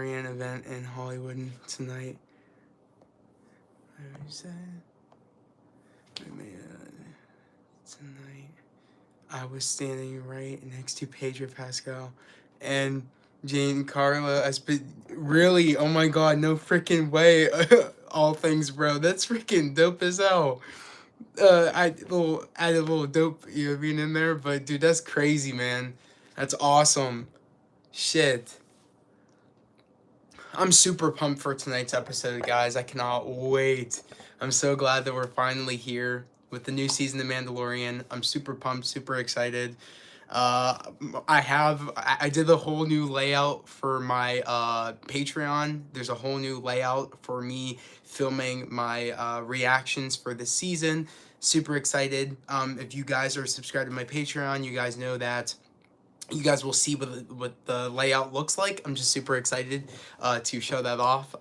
Mandalorian event in Hollywood tonight. Where is that? Tonight. I was standing right next to Pedro Pascal and Jane Carla. Really, oh my god, no freaking way. All things, bro. That's freaking dope as hell. Add a little dope, being in there, but dude, that's crazy, man. That's awesome. Shit. I'm super pumped for tonight's episode, guys. I cannot wait. I'm so glad that we're finally here with the new season of Mandalorian. I'm super pumped, super excited. Uh, I did the whole new layout for my Patreon. There's a whole new layout for me filming my reactions for this season. Super excited. If you guys are subscribed to my Patreon, you guys know that you guys will see what the layout looks like. I'm just super excited to show that off.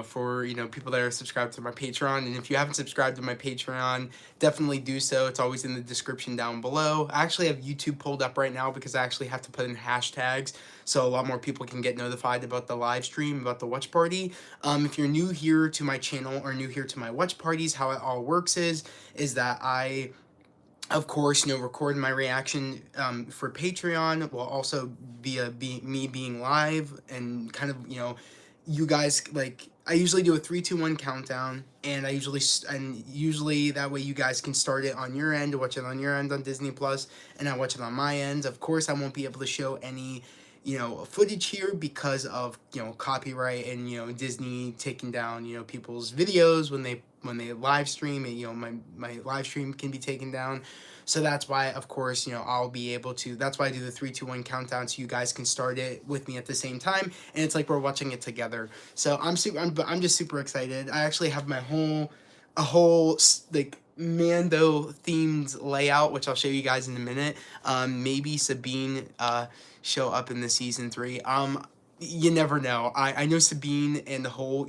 For people that are subscribed to my Patreon. And if you haven't subscribed to my Patreon, definitely do so. It's always in the description down below. I actually have YouTube pulled up right now because I actually have to put in hashtags so a lot more people can get notified about the live stream, about the watch party. If you're new here to my channel or new here to my watch parties, how it all works is that I, of course, record my reaction for Patreon will also be me being live and kind of, you guys, like, I usually do a 3, 2, 1 countdown, and usually that way you guys can start it on your end, watch it on your end on Disney Plus, and I watch it on my end. Of course, I won't be able to show any footage here because of copyright and Disney taking down people's videos when they live stream, and my live stream can be taken down. So that's why, of course, I'll be able to. That's why I do the 3, 2, 1 countdown, so you guys can start it with me at the same time, and it's like we're watching it together. So I'm just super excited. I actually have a whole like Mando themed layout, which I'll show you guys in a minute. Maybe Sabine show up in the season 3. You never know. I know Sabine and the whole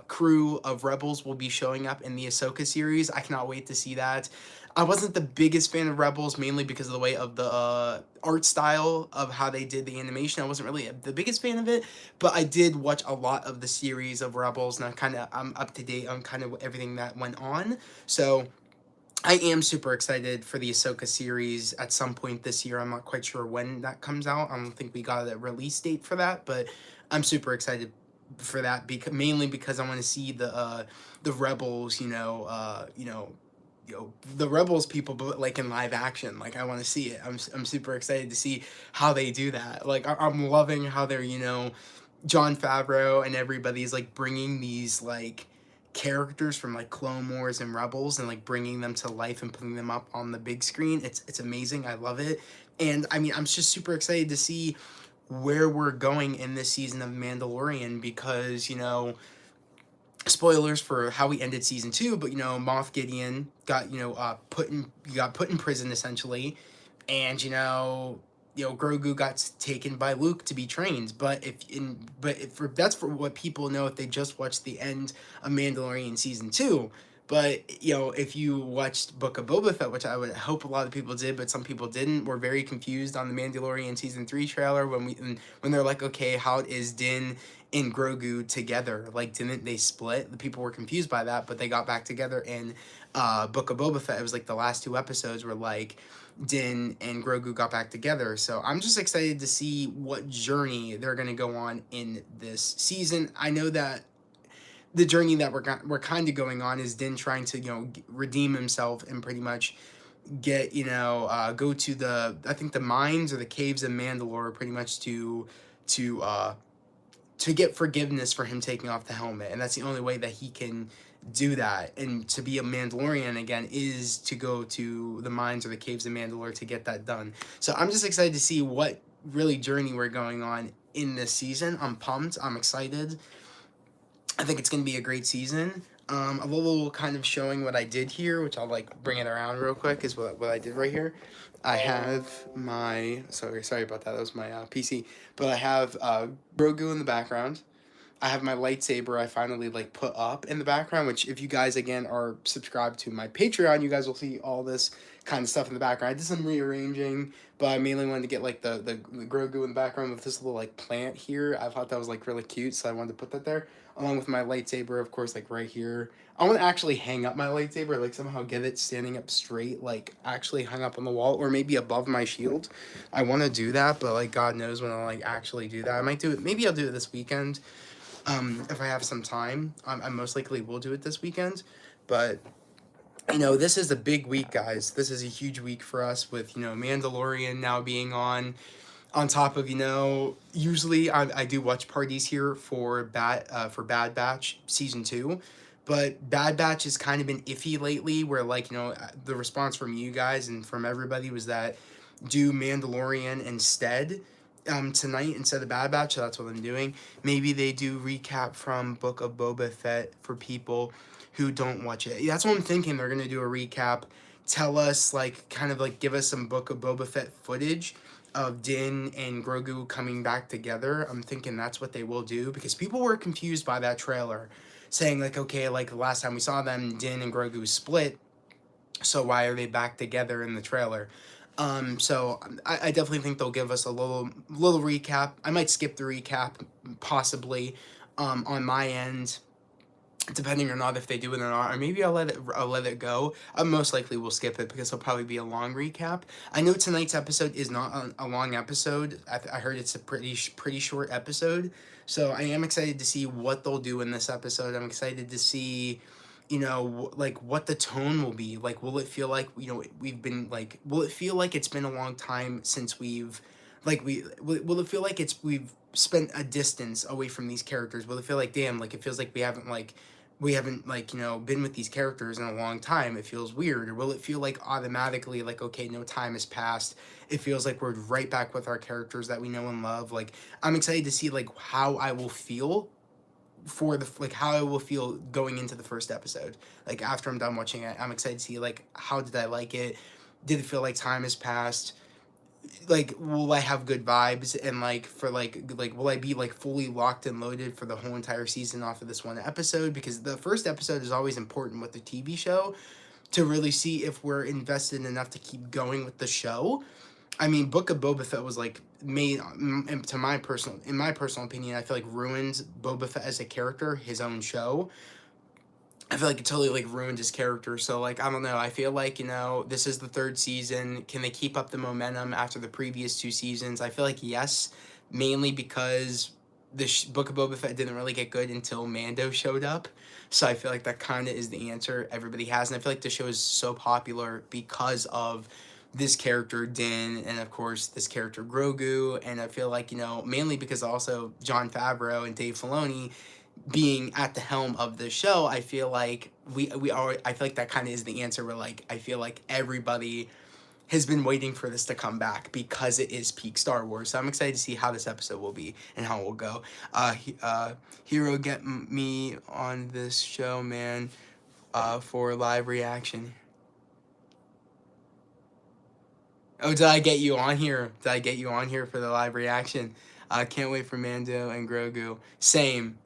crew of Rebels will be showing up in the Ahsoka series. I cannot wait to see that. I wasn't the biggest fan of Rebels, mainly because of the way of the art style of how they did the animation. I wasn't really the biggest fan of it, but I did watch a lot of the series of Rebels, and I'm up to date on kind of everything that went on. So I am super excited for the Ahsoka series at some point this year. I'm not quite sure when that comes out. I don't think we got a release date for that, but I'm super excited for that mainly because I want to see the Rebels, the Rebels people, but like in live action. Like, I want to see it. I'm super excited to see how they do that. Like, I'm loving how they're Jon Favreau and everybody's like bringing these like characters from like Clone Wars and Rebels and like bringing them to life and putting them up on the big screen. It's amazing. I love it. And I mean, I'm just super excited to see where we're going in this season of Mandalorian because, spoilers for how we ended season 2, but Moff Gideon got put in prison essentially, and Grogu got taken by Luke to be trained. But that's for what people know if they just watched the end of Mandalorian season 2. But if you watched Book of Boba Fett, which I would hope a lot of people did, but some people didn't, were very confused on the Mandalorian season 3 trailer when they're like, okay, how is Din and Grogu together? Like, didn't they split? The people were confused by that, but they got back together in Book of Boba Fett. It was like the last 2 episodes were like Din and Grogu got back together. So I'm just excited to see what journey they're going to go on in this season. I know that the journey that we're kind of going on is Din trying to redeem himself and pretty much get go to I think the mines or the caves of Mandalore pretty much to get forgiveness for him taking off the helmet, and that's the only way that he can do that. And to be a Mandalorian again is to go to the mines or the caves of Mandalore to get that done. So I'm just excited to see what really journey we're going on in this season. I'm pumped. I'm excited. I think it's going to be a great season. A little kind of showing what I did here, which I'll like bring it around real quick, is what I did right here. I have my, sorry about that, was my PC, but I have Grogu in the background. I have my lightsaber I finally like put up in the background, which if you guys again are subscribed to my Patreon, you guys will see all this kind of stuff in the background. I did some rearranging, but I mainly wanted to get like the Grogu in the background with this little like plant here. I thought that was like really cute, so I wanted to put that there along with my lightsaber, of course, like right here. I want to actually hang up my lightsaber, like somehow get it standing up straight, like actually hung up on the wall, or maybe above my shield. I want to do that, but like God knows when I'll like actually do that. I might do it. Maybe I'll do it this weekend. If I have some time, I most likely will do it this weekend. But you know, this is a big week, guys. This is a huge week for us with, you know, Mandalorian now being on top of, you know, usually I do watch parties here for Bad Batch season 2, but Bad Batch has kind of been iffy lately, where like, you know, the response from you guys and from everybody was that do Mandalorian instead tonight instead of Bad Batch. So that's what I'm doing. Maybe they do recap from Book of Boba Fett for people who don't watch it. That's what I'm thinking. They're gonna do a recap, tell us like kind of like give us some Book of Boba Fett footage of Din and Grogu coming back together. I'm thinking that's what they will do, because people were confused by that trailer, saying like, okay, like the last time we saw them, Din and Grogu split, so why are they back together in the trailer? So I definitely think they'll give us a little recap. I might skip the recap, possibly, on my end, depending or not if they do it or not, or maybe I'll let it go. I most likely will skip it because it'll probably be a long recap. I know tonight's episode is not a long episode. I heard it's a pretty short episode, so I am excited to see what they'll do in this episode. I'm excited to see, you know, like what the tone will be. Like, will it feel like, you know, we've been like, will it feel like it's been a long time since we've, like, will it feel like we've spent a distance away from these characters? Will it feel like, damn, like it feels like we haven't like, you know, been with these characters in a long time? It feels weird. Or will it feel like automatically like, okay, no time has passed, it feels like we're right back with our characters that we know and love? Like, I'm excited to see like how I will feel for the like how I will feel going into the first episode. Like after I'm done watching it, I'm excited to see like how did I like it? Did it feel like time has passed? Like, will I have good vibes? And like for like will I be like fully locked and loaded for the whole entire season off of this one episode? Because the first episode is always important with the TV show, to really see if we're invested enough to keep going with the show. I mean, Book of Boba Fett was like made, in my personal opinion, I feel like ruined Boba Fett as a character, his own show. I feel like it totally like ruined his character. So like, I don't know. I feel like, you know, this is the third season. Can they keep up the momentum after the previous 2 seasons? I feel like yes, mainly because the Book of Boba Fett didn't really get good until Mando showed up. So I feel like that kind of is the answer everybody has. And I feel like the show is so popular because of this character Din, and of course this character Grogu. And I feel like, you know, mainly because also Jon Favreau and Dave Filoni being at the helm of the show, I feel like I feel like that kind of is the answer, where like I feel like everybody has been waiting for this to come back because it is peak Star Wars. So I'm excited to see how this episode will be and how it will go. Hero, get me on this show, man, for live reaction. Oh, did I get you on here? Did I get you on here for the live reaction? I can't wait for Mando and Grogu. Same,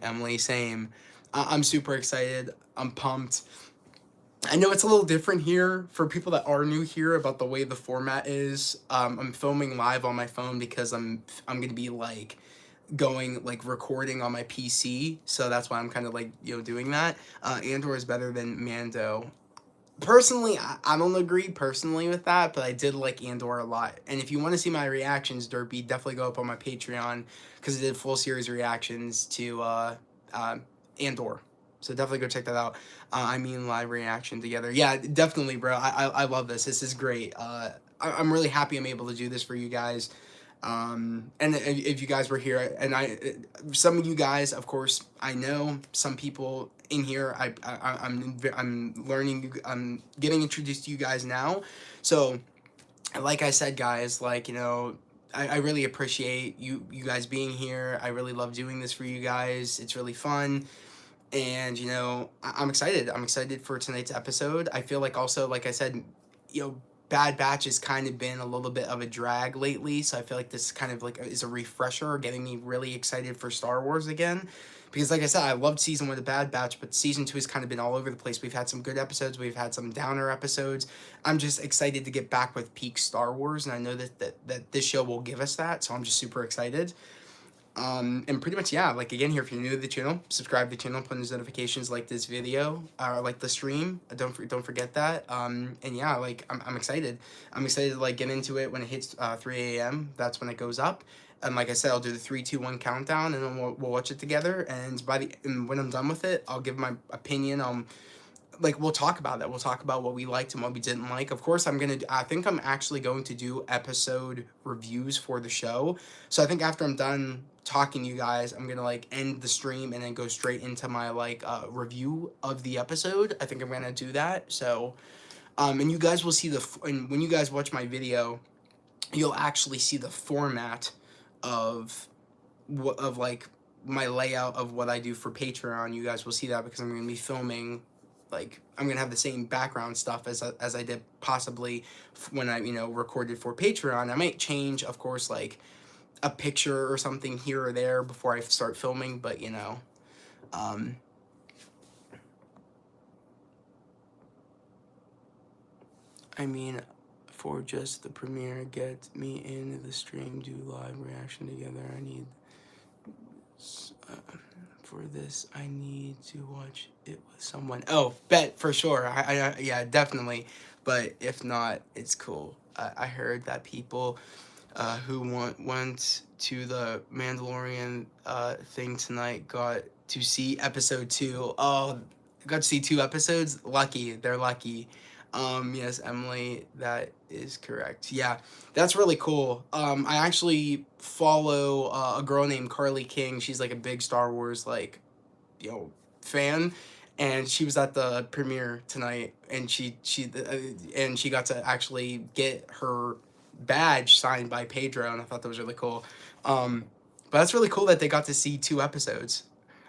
Emily, same. I'm super excited. I'm pumped. I know it's a little different here for people that are new here about the way the format is. I'm filming live on my phone because I'm gonna be like going like recording on my PC, so that's why I'm kind of like, you know, doing that. Andor is better than Mando. Personally, I don't agree personally with that, but I did like Andor a lot. And if you want to see my reactions, Derpy, definitely go up on my Patreon, because I did full series reactions to Andor. So definitely go check that out. I mean, live reaction together. Yeah, definitely, bro. I love this. This is great. I'm really happy I'm able to do this for you guys. And if you guys were here, and some of you guys, of course, I know some people in here. I'm learning. I'm getting introduced to you guys now. So, like I said, guys, like, you know, I really appreciate you guys being here. I really love doing this for you guys. It's really fun. And, you know, I'm excited. I'm excited for tonight's episode. I feel like also, like I said, you know, Bad Batch has kind of been a little bit of a drag lately, so I feel like this kind of like is a refresher, getting me really excited for Star Wars again. Because like I said, I loved season 1 of Bad Batch, but season 2 has kind of been all over the place. We've had some good episodes, we've had some downer episodes. I'm just excited to get back with peak Star Wars, and I know that this show will give us that, so I'm just super excited. And pretty much, yeah, like, again, here, if you're new to the channel, subscribe to the channel, put in those notifications, like this video, like the stream, don't forget that. And yeah, like, I'm excited. I'm excited to, like, get into it when it hits 3 a.m. That's when it goes up. And like I said, I'll do the 3, 2, 1 countdown, and then we'll watch it together. And when I'm done with it, I'll give my opinion on, like, we'll talk about that. We'll talk about what we liked and what we didn't like. Of course, I think I'm actually going to do episode reviews for the show. So I think after I'm done talking to you guys, I'm gonna, like, end the stream and then go straight into my, like, review of the episode. I think I'm gonna do that. So, and you guys will see and when you guys watch my video, you'll actually see the format of like my layout of what I do for Patreon. You guys will see that because I'm gonna be filming. Like, I'm gonna have the same background stuff as I did possibly when I, recorded for Patreon. I might change, of course, like a picture or something here or there before I start filming, but I mean, for just the premiere, get me in the stream, do live reaction together. I need for this, I need to watch it with someone. Oh, bet, for sure. Yeah, definitely. But if not, it's cool. I heard that people who went to the Mandalorian thing tonight got to see episode 2. Oh, got to see 2 episodes? Lucky. They're lucky. Yes, Emily, that is correct. Yeah, that's really cool. I actually follow a girl named Carly King. She's like a big Star Wars, like, fan, and she was at the premiere tonight, and she got to actually get her badge signed by Pedro, and I thought that was really cool. But that's really cool that they got to see 2 episodes.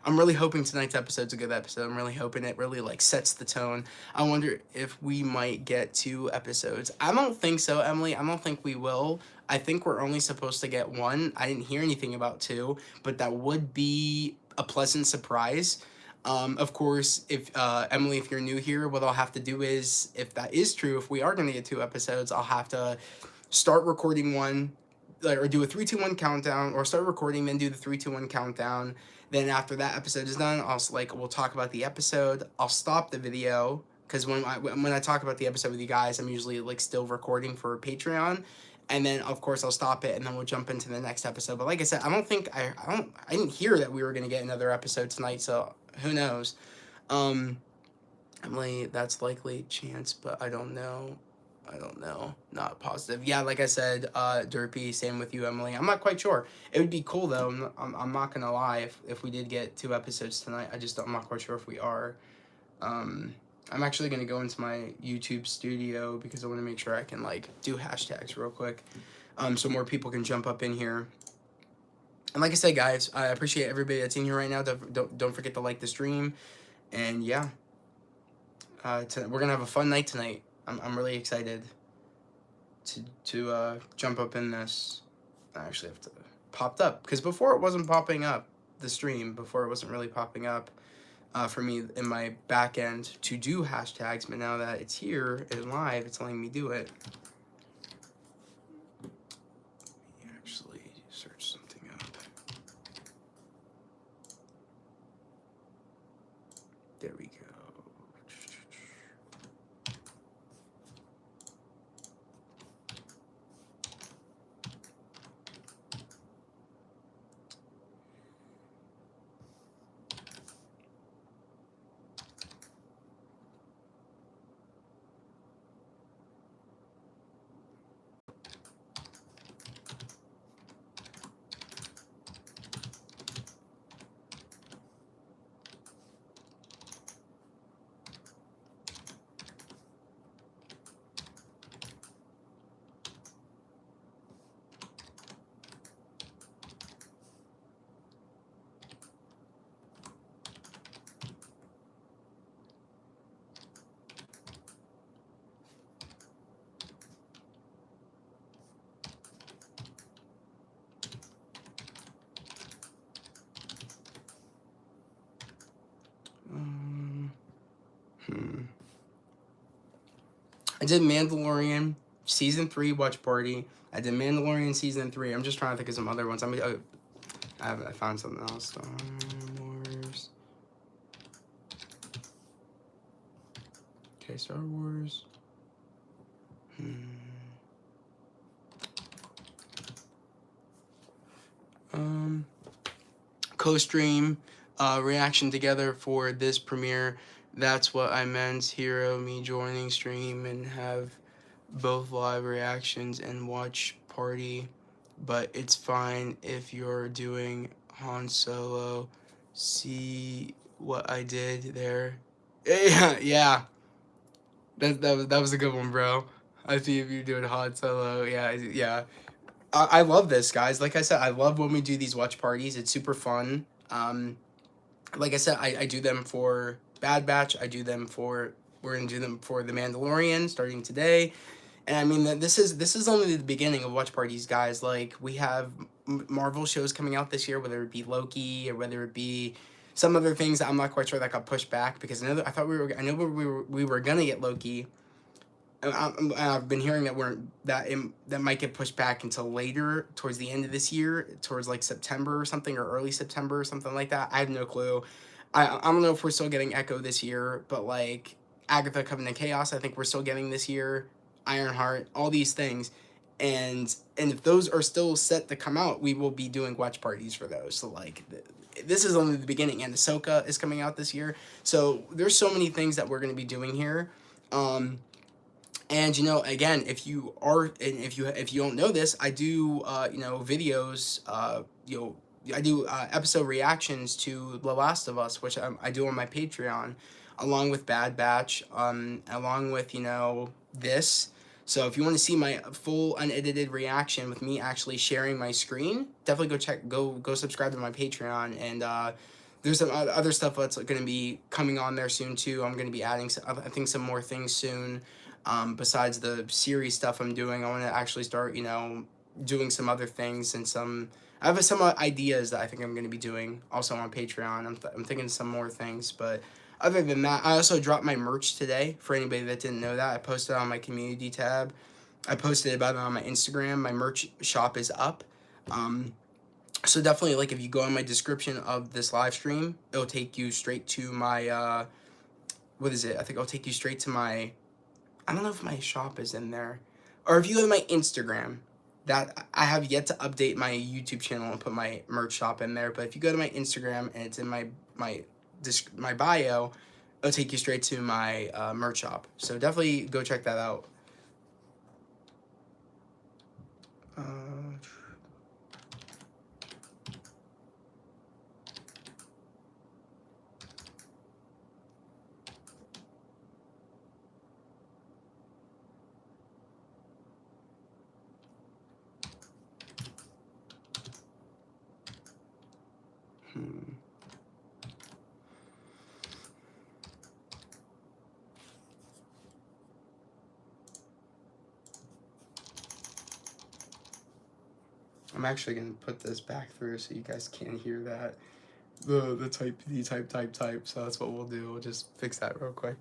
I'm really hoping tonight's episode's a good episode. I'm really hoping it really, like, sets the tone. I wonder if we might get 2 episodes. I don't think so, Emily. I don't think we will. I think we're only supposed to get 1. I didn't hear anything about 2, but that would be a pleasant surprise. Of course, if Emily, if you're new here, what I'll have to do is, if that is true, if we are going to get 2 episodes, I'll have to start recording one, or do a 3, 2, 1 countdown, or start recording, then do the 3, 2, 1 countdown. Then after that episode is done, we'll talk about the episode. I'll stop the video, because when I talk about the episode with you guys, I'm usually, like, still recording for Patreon. And then, of course, I'll stop it, and then we'll jump into the next episode. But like I said, I didn't hear that we were going to get another episode tonight, so who knows. Emily, that's likely chance, but I don't know. Not positive. Yeah, like I said, Derpy, same with you, Emily. I'm not quite sure. It would be cool, though. I'm not going to lie, if we did get 2 episodes tonight. I'm not quite sure if we are. I'm actually going to go into my YouTube studio because I want to make sure I can, like, do hashtags real quick, so more people can jump up in here. And like I said, guys, I appreciate everybody that's in here right now. Don't forget to like the stream. And yeah, we're going to have a fun night tonight. I'm really excited to jump up in this. I actually have to popped up, because before it wasn't popping up, the stream, before it wasn't really popping up for me in my back end to do hashtags, but now that it's here and live, it's letting me do it. Let me actually search something up. There we go. I did Mandalorian season 3 watch party. I did Mandalorian season 3. I'm just trying to think of some other ones. I found something else. Star Wars. Okay, Star Wars. Co-stream reaction together for this premiere. That's what I meant. Hero, me joining stream and have both live reactions and watch party. But it's fine if you're doing Han Solo. See what I did there? Yeah, yeah. That was a good one, bro. I see if you're doing Han Solo. Yeah, yeah. I love this, guys. Like I said, I love when we do these watch parties. It's super fun. Like I said, I do them for Bad Batch. We're gonna do them for The Mandalorian starting today. And I mean, this is only the beginning of watch parties, guys. Like, we have Marvel shows coming out this year, whether it be Loki or whether it be some other things that I'm not quite sure that got pushed back, because I know we were gonna get Loki. I've been hearing that might get pushed back until later, towards the end of this year, towards like September or something, or early September or something like that. I have no clue. I don't know if we're still getting Echo this year, but like Agatha Covenant Chaos, I think we're still getting this year. Ironheart, all these things, and if those are still set to come out, we will be doing watch parties for those. So like, this is only the beginning, and Ahsoka is coming out this year. So there's so many things that we're going to be doing here. And again, if you don't know this, I do videos. I do episode reactions to The Last of Us, which I do on my Patreon, along with Bad Batch, along with this. So if you want to see my full unedited reaction with me actually sharing my screen, definitely go subscribe to my Patreon. And there's some other stuff that's going to be coming on there soon too. I'm going to be adding, I think, some more things soon. Besides the series stuff I'm doing, I want to actually start, doing some other things, and I have some ideas that I think I'm going to be doing also on Patreon. I'm thinking some more things, but other than that, I also dropped my merch today. For anybody that didn't know that, I posted it on my community tab. I posted about it on my Instagram. My merch shop is up. So definitely, like, if you go in my description of this live stream, it'll take you straight to my, what is it? I think it'll take you straight to my, I don't know if my shop is in there, or if you go to my Instagram, that I have yet to update my YouTube channel and put my merch shop in there. But if you go to my Instagram and it's in my bio, it'll take you straight to my merch shop. So definitely go check that out. I'm actually gonna put this back through so you guys can't hear that. The type. So that's what we'll do. We'll just fix that real quick.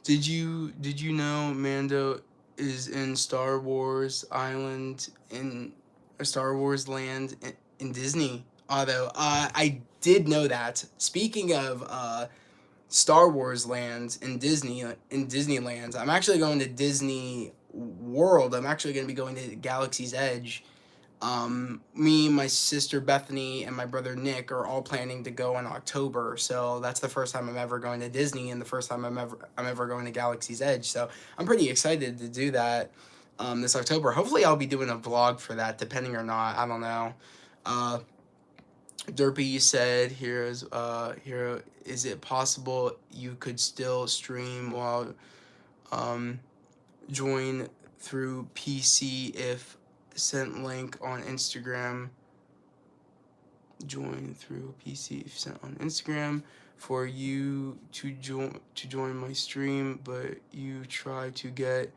Did you know Mando is in Star Wars Island, in a Star Wars land in Disney? Although I did know that. Speaking of Star Wars lands in Disneyland, I'm actually going to Disney World. I'm actually going to be going to Galaxy's Edge. Me, my sister Bethany, and my brother Nick are all planning to go in October. So that's the first time I'm ever going to Disney, and the first time I'm ever going to Galaxy's Edge. So I'm pretty excited to do that this October. Hopefully, I'll be doing a vlog for that, depending or not. I don't know. Derpy said, "Here, is it possible you could still stream while join through PC if sent link on Instagram? Join through PC if sent on Instagram for you to join my stream, but you try to get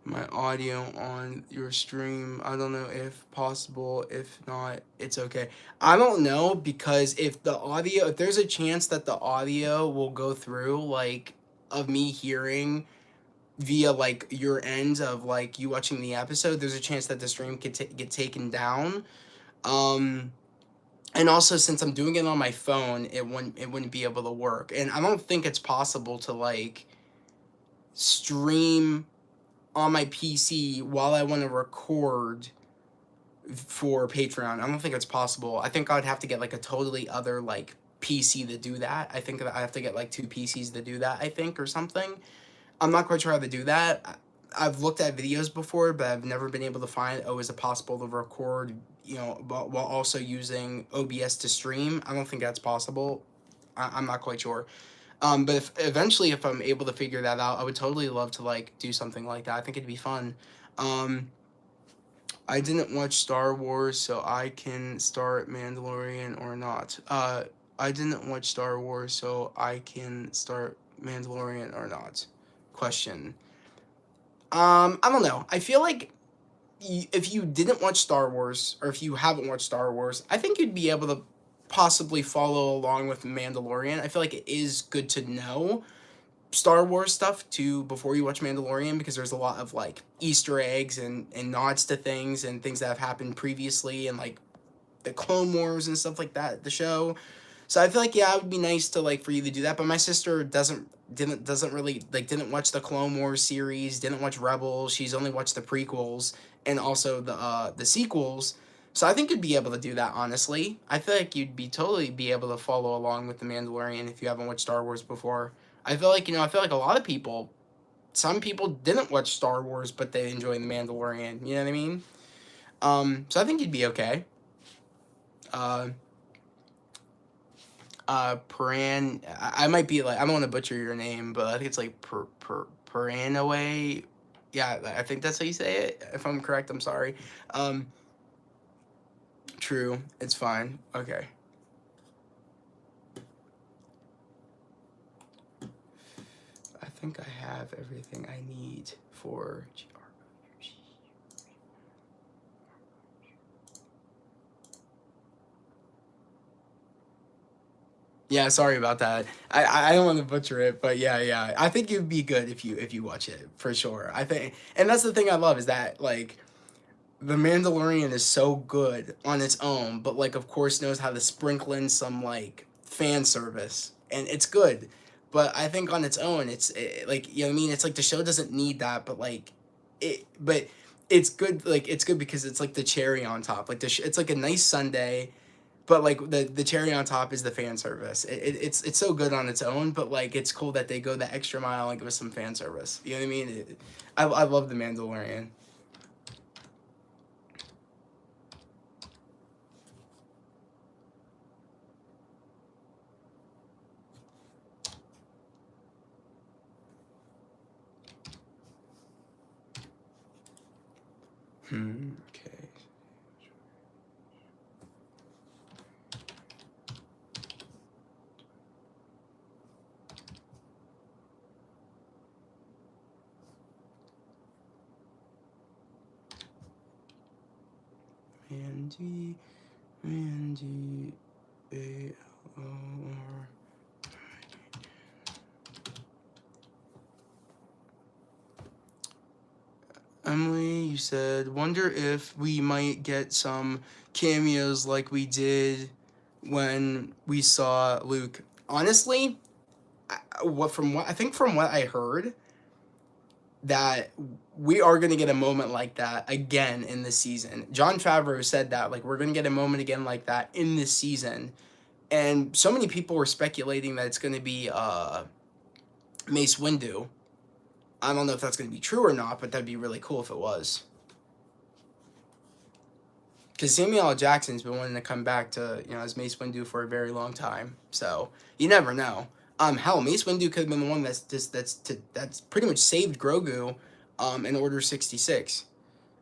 my audio on your stream. I don't know if possible. If not, it's okay. I don't know, because if there's a chance that the audio will go through, like, of me hearing via, like, your end of, like, you watching the episode, there's a chance that the stream could get taken down. Um, and also, since I'm doing it on my phone, it wouldn't be able to work. And I don't think it's possible to, like, stream on my PC while I want to record for Patreon. I don't think it's possible. I think I'd have to get, like, a totally other, like, PC to do that. I think that I have to get, like, two PCs to do that, I think, or something. I'm not quite sure how to do that. I've looked at videos before, but I've never been able to find, is it possible to record, while also using OBS to stream? I don't think that's possible. I'm not quite sure. But if I'm able to figure that out, I would totally love to, like, do something like that. I think it'd be fun. I didn't watch Star Wars, so I can start Mandalorian or not. I didn't watch Star Wars, so I can start Mandalorian or not. Question. I don't know. I feel like if you didn't watch Star Wars, or if you haven't watched Star Wars, I think you'd be able to possibly follow along with Mandalorian. I feel like it is good to know Star Wars stuff too before you watch Mandalorian, because there's a lot of, like, Easter eggs and nods to things and things that have happened previously, and, like, the Clone Wars and stuff like that, the show. So I feel like, yeah, it would be nice to, like, for you to do that. But my sister doesn't really, like, didn't watch the Clone Wars series, didn't watch Rebels. She's only watched the prequels and also the sequels. So I think you'd be able to do that, honestly. I feel like you'd totally be able to follow along with The Mandalorian if you haven't watched Star Wars before. I feel like, I feel like a lot of people, some people didn't watch Star Wars, but they enjoy The Mandalorian. You know what I mean? So I think you'd be okay. Paran, I might be, like, I don't want to butcher your name, but I think it's like Paranaway. Yeah, I think that's how you say it. If I'm correct, I'm sorry. True, it's fine. Okay. I think I have everything I need for Yeah, sorry about that. I don't want to butcher it, but yeah. I think it'd be good if you watch it, for sure. I think, and that's the thing I love, is that, like, The Mandalorian is so good on its own, but, like, of course knows how to sprinkle in some, like, fan service, and it's good. But I think on its own, like, you know what I mean? It's like the show doesn't need that, but, like, but it's good. Like, it's good because it's like the cherry on top. Like, it's like a nice sundae, but, like, the cherry on top is the fan service. It's so good on its own, but, like, it's cool that they go the extra mile and give us some fan service. You know what I mean? I love The Mandalorian. Okay. Mandy, A-L-O-R. Emily, you said, wonder if we might get some cameos like we did when we saw Luke. Honestly, from what I heard, that we are going to get a moment like that again in this season. Jon Favreau said that, like, we're going to get a moment again like that in this season. And so many people were speculating that it's going to be Mace Windu. I don't know if that's going to be true or not, but that'd be really cool if it was. Because Samuel L. Jackson's been wanting to come back to, as Mace Windu for a very long time. So you never know. Hell, Mace Windu could have been the one that's pretty much saved Grogu, in Order 66,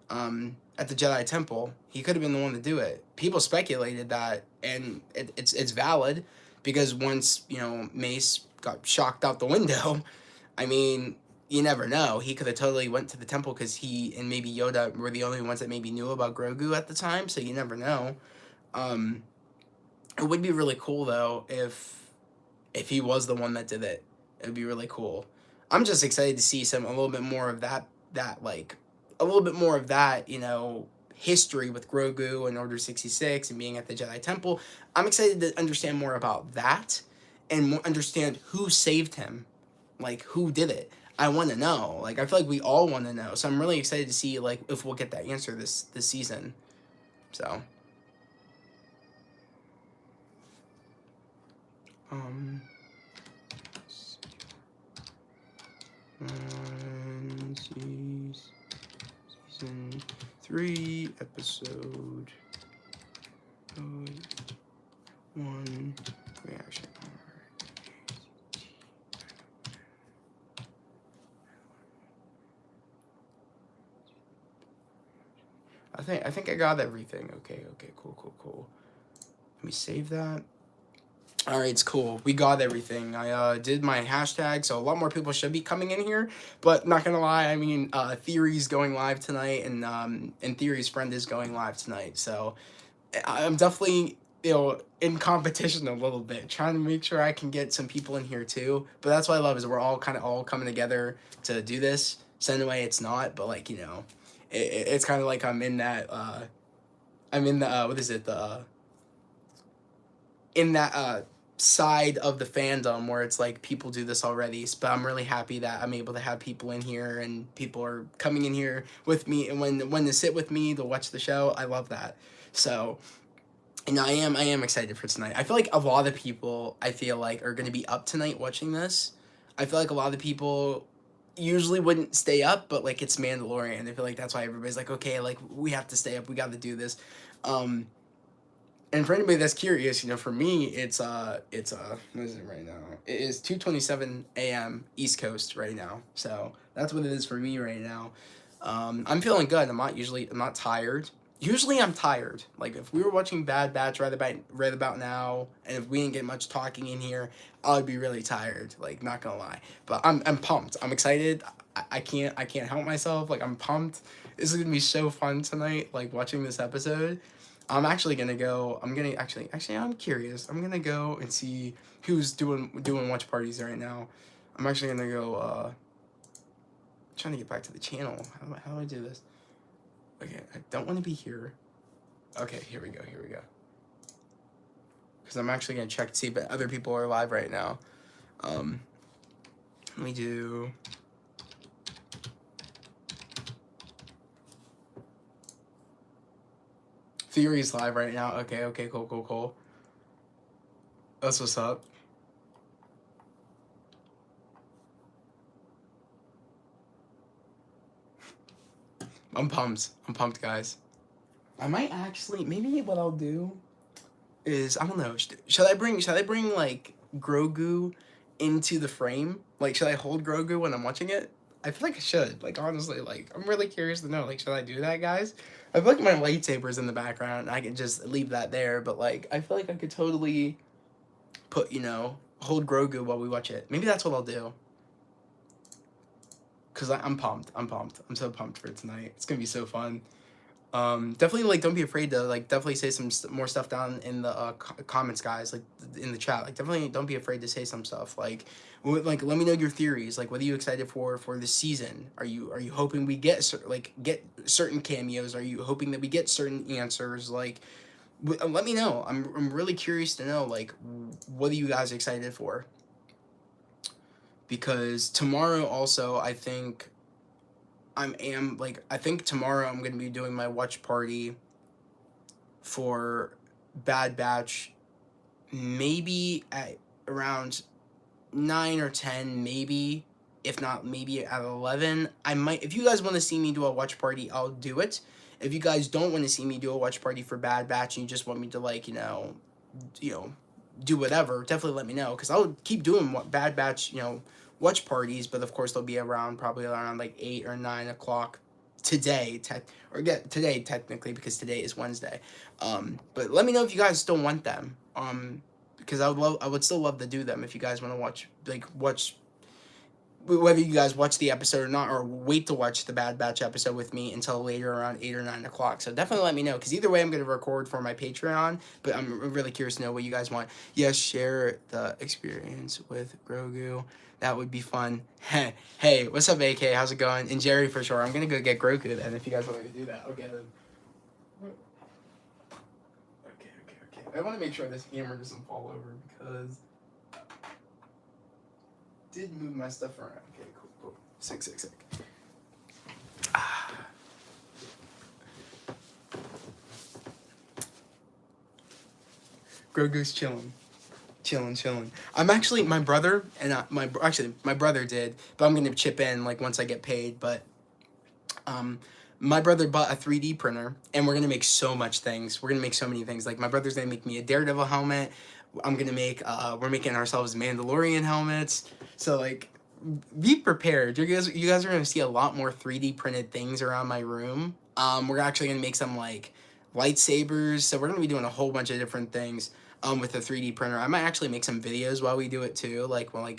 at the Jedi Temple. He could have been the one to do it. People speculated that, and it's valid, because once Mace got shocked out the window, I mean, you never know. He could have totally went to the temple because he and maybe Yoda were the only ones that maybe knew about Grogu at the time. So you never know. Um, it would be really cool though if he was the one that did it. It would be really cool. I'm just excited to see a little bit more of that like a little bit more of that, history with Grogu and Order 66 and being at the Jedi Temple. I'm excited to understand more about that and understand who saved him, like who did it. I want to know. Like I feel like we all want to know. So I'm really excited to see like if we'll get that answer this season. So um season 3 episode 1 reaction. I think I got everything. Okay, cool. Let me save that. All right, it's cool. We got everything. I did my hashtag, so a lot more people should be coming in here. But not gonna lie, I mean, Theory's going live tonight, and Theory's friend is going live tonight. So I'm definitely in competition a little bit, trying to make sure I can get some people in here too. But that's what I love is we're all kind of all coming together to do this. So in a way, it's not, but like it's kind of like I'm in that. I'm in the what is it the in that side of the fandom where it's like people do this already, but I'm really happy that I'm able to have people in here and people are coming in here with me and when to sit with me to watch the show. I love that. So and I am excited for tonight. I feel like a lot of people I feel like are going to be up tonight watching this. I feel like a lot of people usually wouldn't stay up, but like it's Mandalorian. I feel like that's why everybody's like, okay, like we have to stay up. We got to do this. And for anybody that's curious, for me, it's what is it right now? It is 2:27 a.m. East Coast right now. So that's what it is for me right now. I'm feeling good. I'm not tired. Usually I'm tired. Like if we were watching Bad Batch right about now, and if we didn't get much talking in here, I would be really tired. Like not gonna lie, but I'm pumped. I'm excited. I can't help myself. Like I'm pumped. This is gonna be so fun tonight. Like watching this episode. I'm actually gonna go. I'm gonna actually. I'm curious. I'm gonna go and see who's doing watch parties right now. I'm actually gonna go. Trying to get back to the channel. How do I do this? Okay, I don't want to be here. Okay, here we go. Because I'm actually gonna check to see if other people are live right now. Let me do. Theory's live right now. Okay, cool. That's what's up. I'm pumped, guys. I might actually, maybe what I'll do is, I don't know, should I bring like Grogu into the frame? Like, should I hold Grogu when I'm watching it? I feel like I should. Like, honestly, like, I'm really curious to know. Like, should I do that, guys? I feel like my lightsaber's in the background. I can just leave that there. But, like, I feel like I could totally put, hold Grogu while we watch it. Maybe that's what I'll do. Because I'm pumped. I'm so pumped for tonight. It's going to be so fun. Definitely, like, don't be afraid to, like, definitely say some more stuff down in the comments, guys, like, in the chat. Like, definitely don't be afraid to say some stuff. Like, let me know your theories. Like, what are you excited for this season? Are you hoping we get certain cameos? Are you hoping that we get certain answers? Like, let me know. I'm really curious to know, like, what are you guys excited for? Because tomorrow also, I think I think tomorrow I'm gonna be doing my watch party for Bad Batch, maybe at around 9 or 10, maybe if not maybe at 11. I might, if you guys want to see me do a watch party, I'll do it. If you guys don't want to see me do a watch party for Bad Batch and you just want me to like do whatever, definitely let me know because I'll keep doing what Bad Batch watch parties, but of course they'll be probably around like 8 or 9 o'clock today, today technically because today is Wednesday. But let me know if you guys still want them. Because I would still love to do them if you guys want to watch whether you guys watch the episode or not, or wait to watch the Bad Batch episode with me until later around 8 or 9 o'clock. So definitely let me know, because either way I'm going to record for my Patreon, but I'm really curious to know what you guys want. Yes, share the experience with Grogu. That would be fun. Hey, what's up, AK? How's it going? And Jerry, for sure. I'm going to go get Grogu then. If you guys want me to do that, I'll get him. Okay. I want to make sure this hammer doesn't fall over, because I did move my stuff around. Okay, cool. Sick. Grogu's chilling. I'm actually, my brother and my brother did, but I'm gonna chip in like once I get paid. But my brother bought a 3D printer, and we're gonna make so much things. We're gonna make so many things. Like, my brother's gonna make me a Daredevil helmet. I'm gonna make we're making ourselves Mandalorian helmets. So like, be prepared. You guys are gonna see a lot more 3D printed things around my room. We're actually gonna make some like lightsabers. So we're gonna be doing a whole bunch of different things with the 3D printer. I might actually make some videos while we do it too. Like, when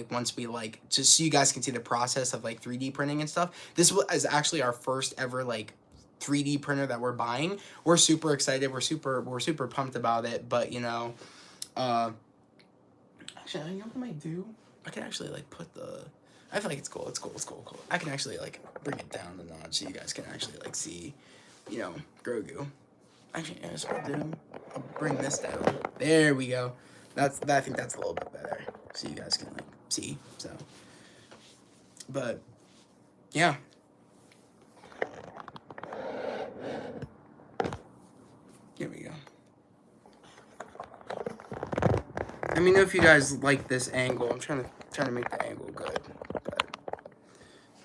once we like, just so you guys can see the process of like 3D printing and stuff. This is actually our first ever like 3D printer that we're buying. We're super excited. We're super pumped about it. But you know, actually, you know what I might do? I can actually like put the, I feel like it's cool. I can actually like bring it down a notch so you guys can actually like see, you know, Grogu. Actually, that's what I'll do. I'll bring this down. There we go. I think that's a little bit better, so you guys can like see. So, but yeah. Here we go. Let me know if you guys like this angle. I'm trying to make the angle good.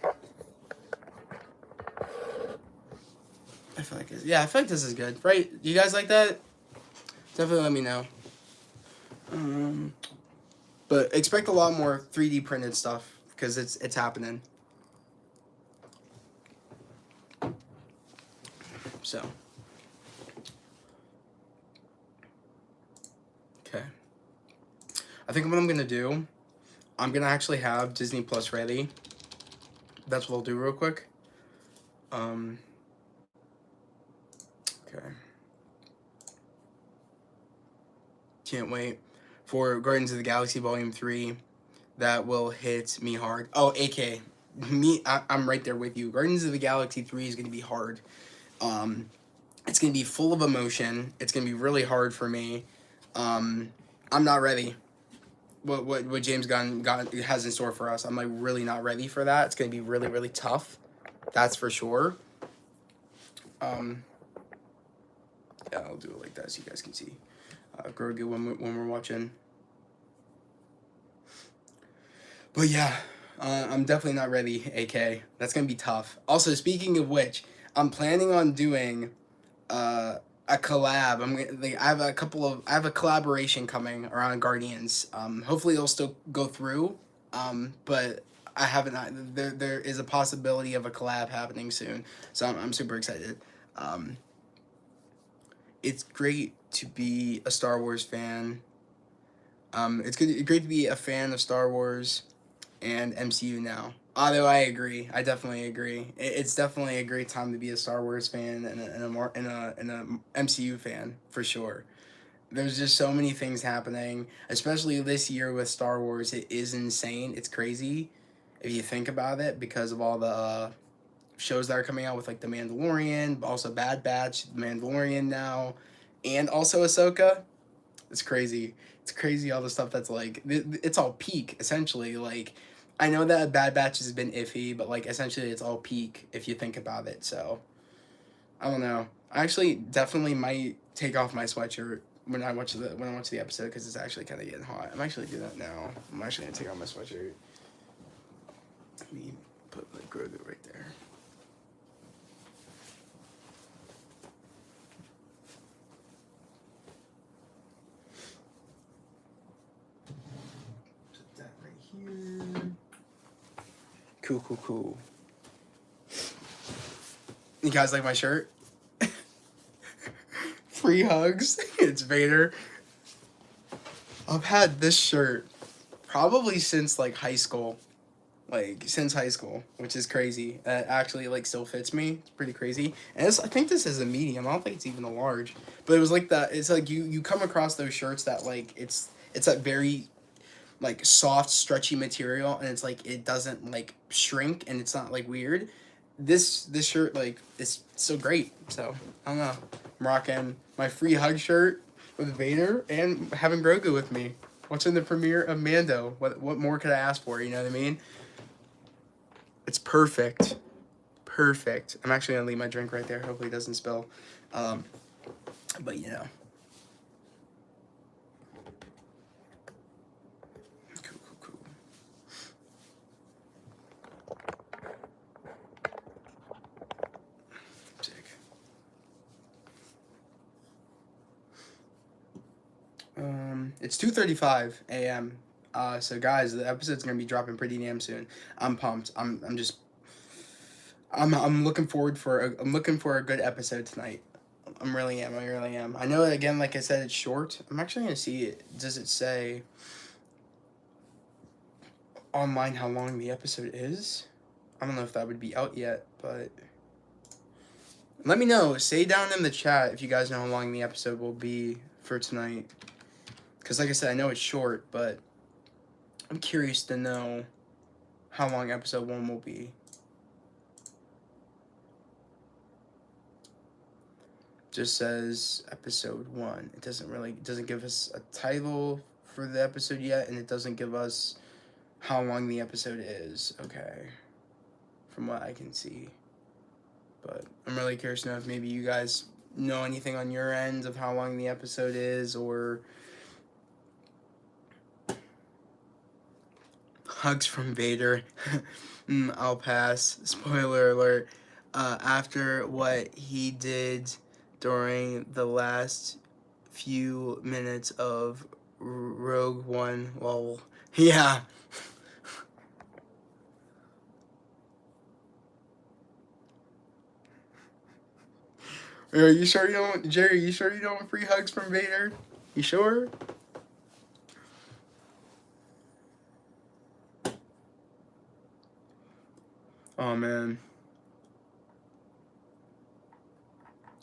But I feel like this is good, right? You guys like that? Definitely let me know. But expect a lot more 3D printed stuff, because it's happening. So, okay. I think what I'm gonna do, I'm gonna actually have Disney Plus ready. That's what I'll do real quick. Okay. Can't wait for Guardians of the Galaxy Volume 3. That will hit me hard. Oh, AK. I'm right there with you. Guardians of the Galaxy 3 is going to be hard. It's going to be full of emotion. It's going to be really hard for me. I'm not ready. What James Gunn has in store for us, I'm like really not ready for that. It's going to be really, really tough. That's for sure. Yeah, I'll do it like that so you guys can see Grogu when we're watching. But yeah, I'm definitely not ready, AK. That's going to be tough. Also, speaking of which, I'm planning on doing a collab. I have a collaboration coming around Guardians. Hopefully it'll still go through. But I haven't, there is a possibility of a collab happening soon. So I'm super excited. It's great to be a Star Wars fan. It's great to be a fan of Star Wars and MCU now. Although I agree, I definitely agree. It's definitely a great time to be a Star Wars fan and a MCU fan for sure. There's just so many things happening, especially this year with Star Wars. It is insane. It's crazy if you think about it, because of all the shows that are coming out with like The Mandalorian, but also Bad Batch, The Mandalorian now, and also Ahsoka. It's crazy. It's crazy all the stuff that's like, it's all peak essentially. Like, I know that Bad Batch has been iffy, but like essentially it's all peak if you think about it. So I don't know. I actually definitely might take off my sweatshirt when I watch the episode, because it's actually kind of getting hot. I'm actually doing that now. I'm actually gonna take off my sweatshirt. Let me put like Grogu right there. Put that right here. Cool. You guys like my shirt? Free hugs. It's Vader. I've had this shirt probably since like high school. like since high school, which is crazy. It actually like still fits me. It's pretty crazy. And I think this is a medium. I don't think it's even a large. But it was like that. It's like you come across those shirts that like it's that very like soft, stretchy material, and it's like it doesn't like shrink, and it's not like weird. This shirt like is so great. So I don't know. I'm rocking my free hug shirt with Vader and having Grogu with me. Watching the premiere of Mando. What more could I ask for? You know what I mean? It's perfect. Perfect. I'm actually gonna leave my drink right there. Hopefully it doesn't spill. Um, but you know. Cool, cool, cool. Sick. It's 2:35 a.m. So guys, the episode's gonna be dropping pretty damn soon. I'm pumped. I'm just I'm looking forward for I'm looking for a good episode tonight. I'm really am. I really am. I know again, like I said, it's short. I'm actually gonna see it. Does it say online how long the episode is? I don't know if that would be out yet, but let me know. Say down in the chat if you guys know how long the episode will be for tonight. Because like I said, I know it's short, but I'm curious to know how long episode 1 will be. Just says episode 1. It doesn't give us a title for the episode yet, and it doesn't give us how long the episode is. Okay. From what I can see. But I'm really curious to know if maybe you guys know anything on your end of how long the episode is, or hugs from Vader. I'll pass. Spoiler alert. After what he did during the last few minutes of Rogue One, well, yeah. Are you sure you don't, Jerry? You sure you don't want free hugs from Vader? You sure? Oh man,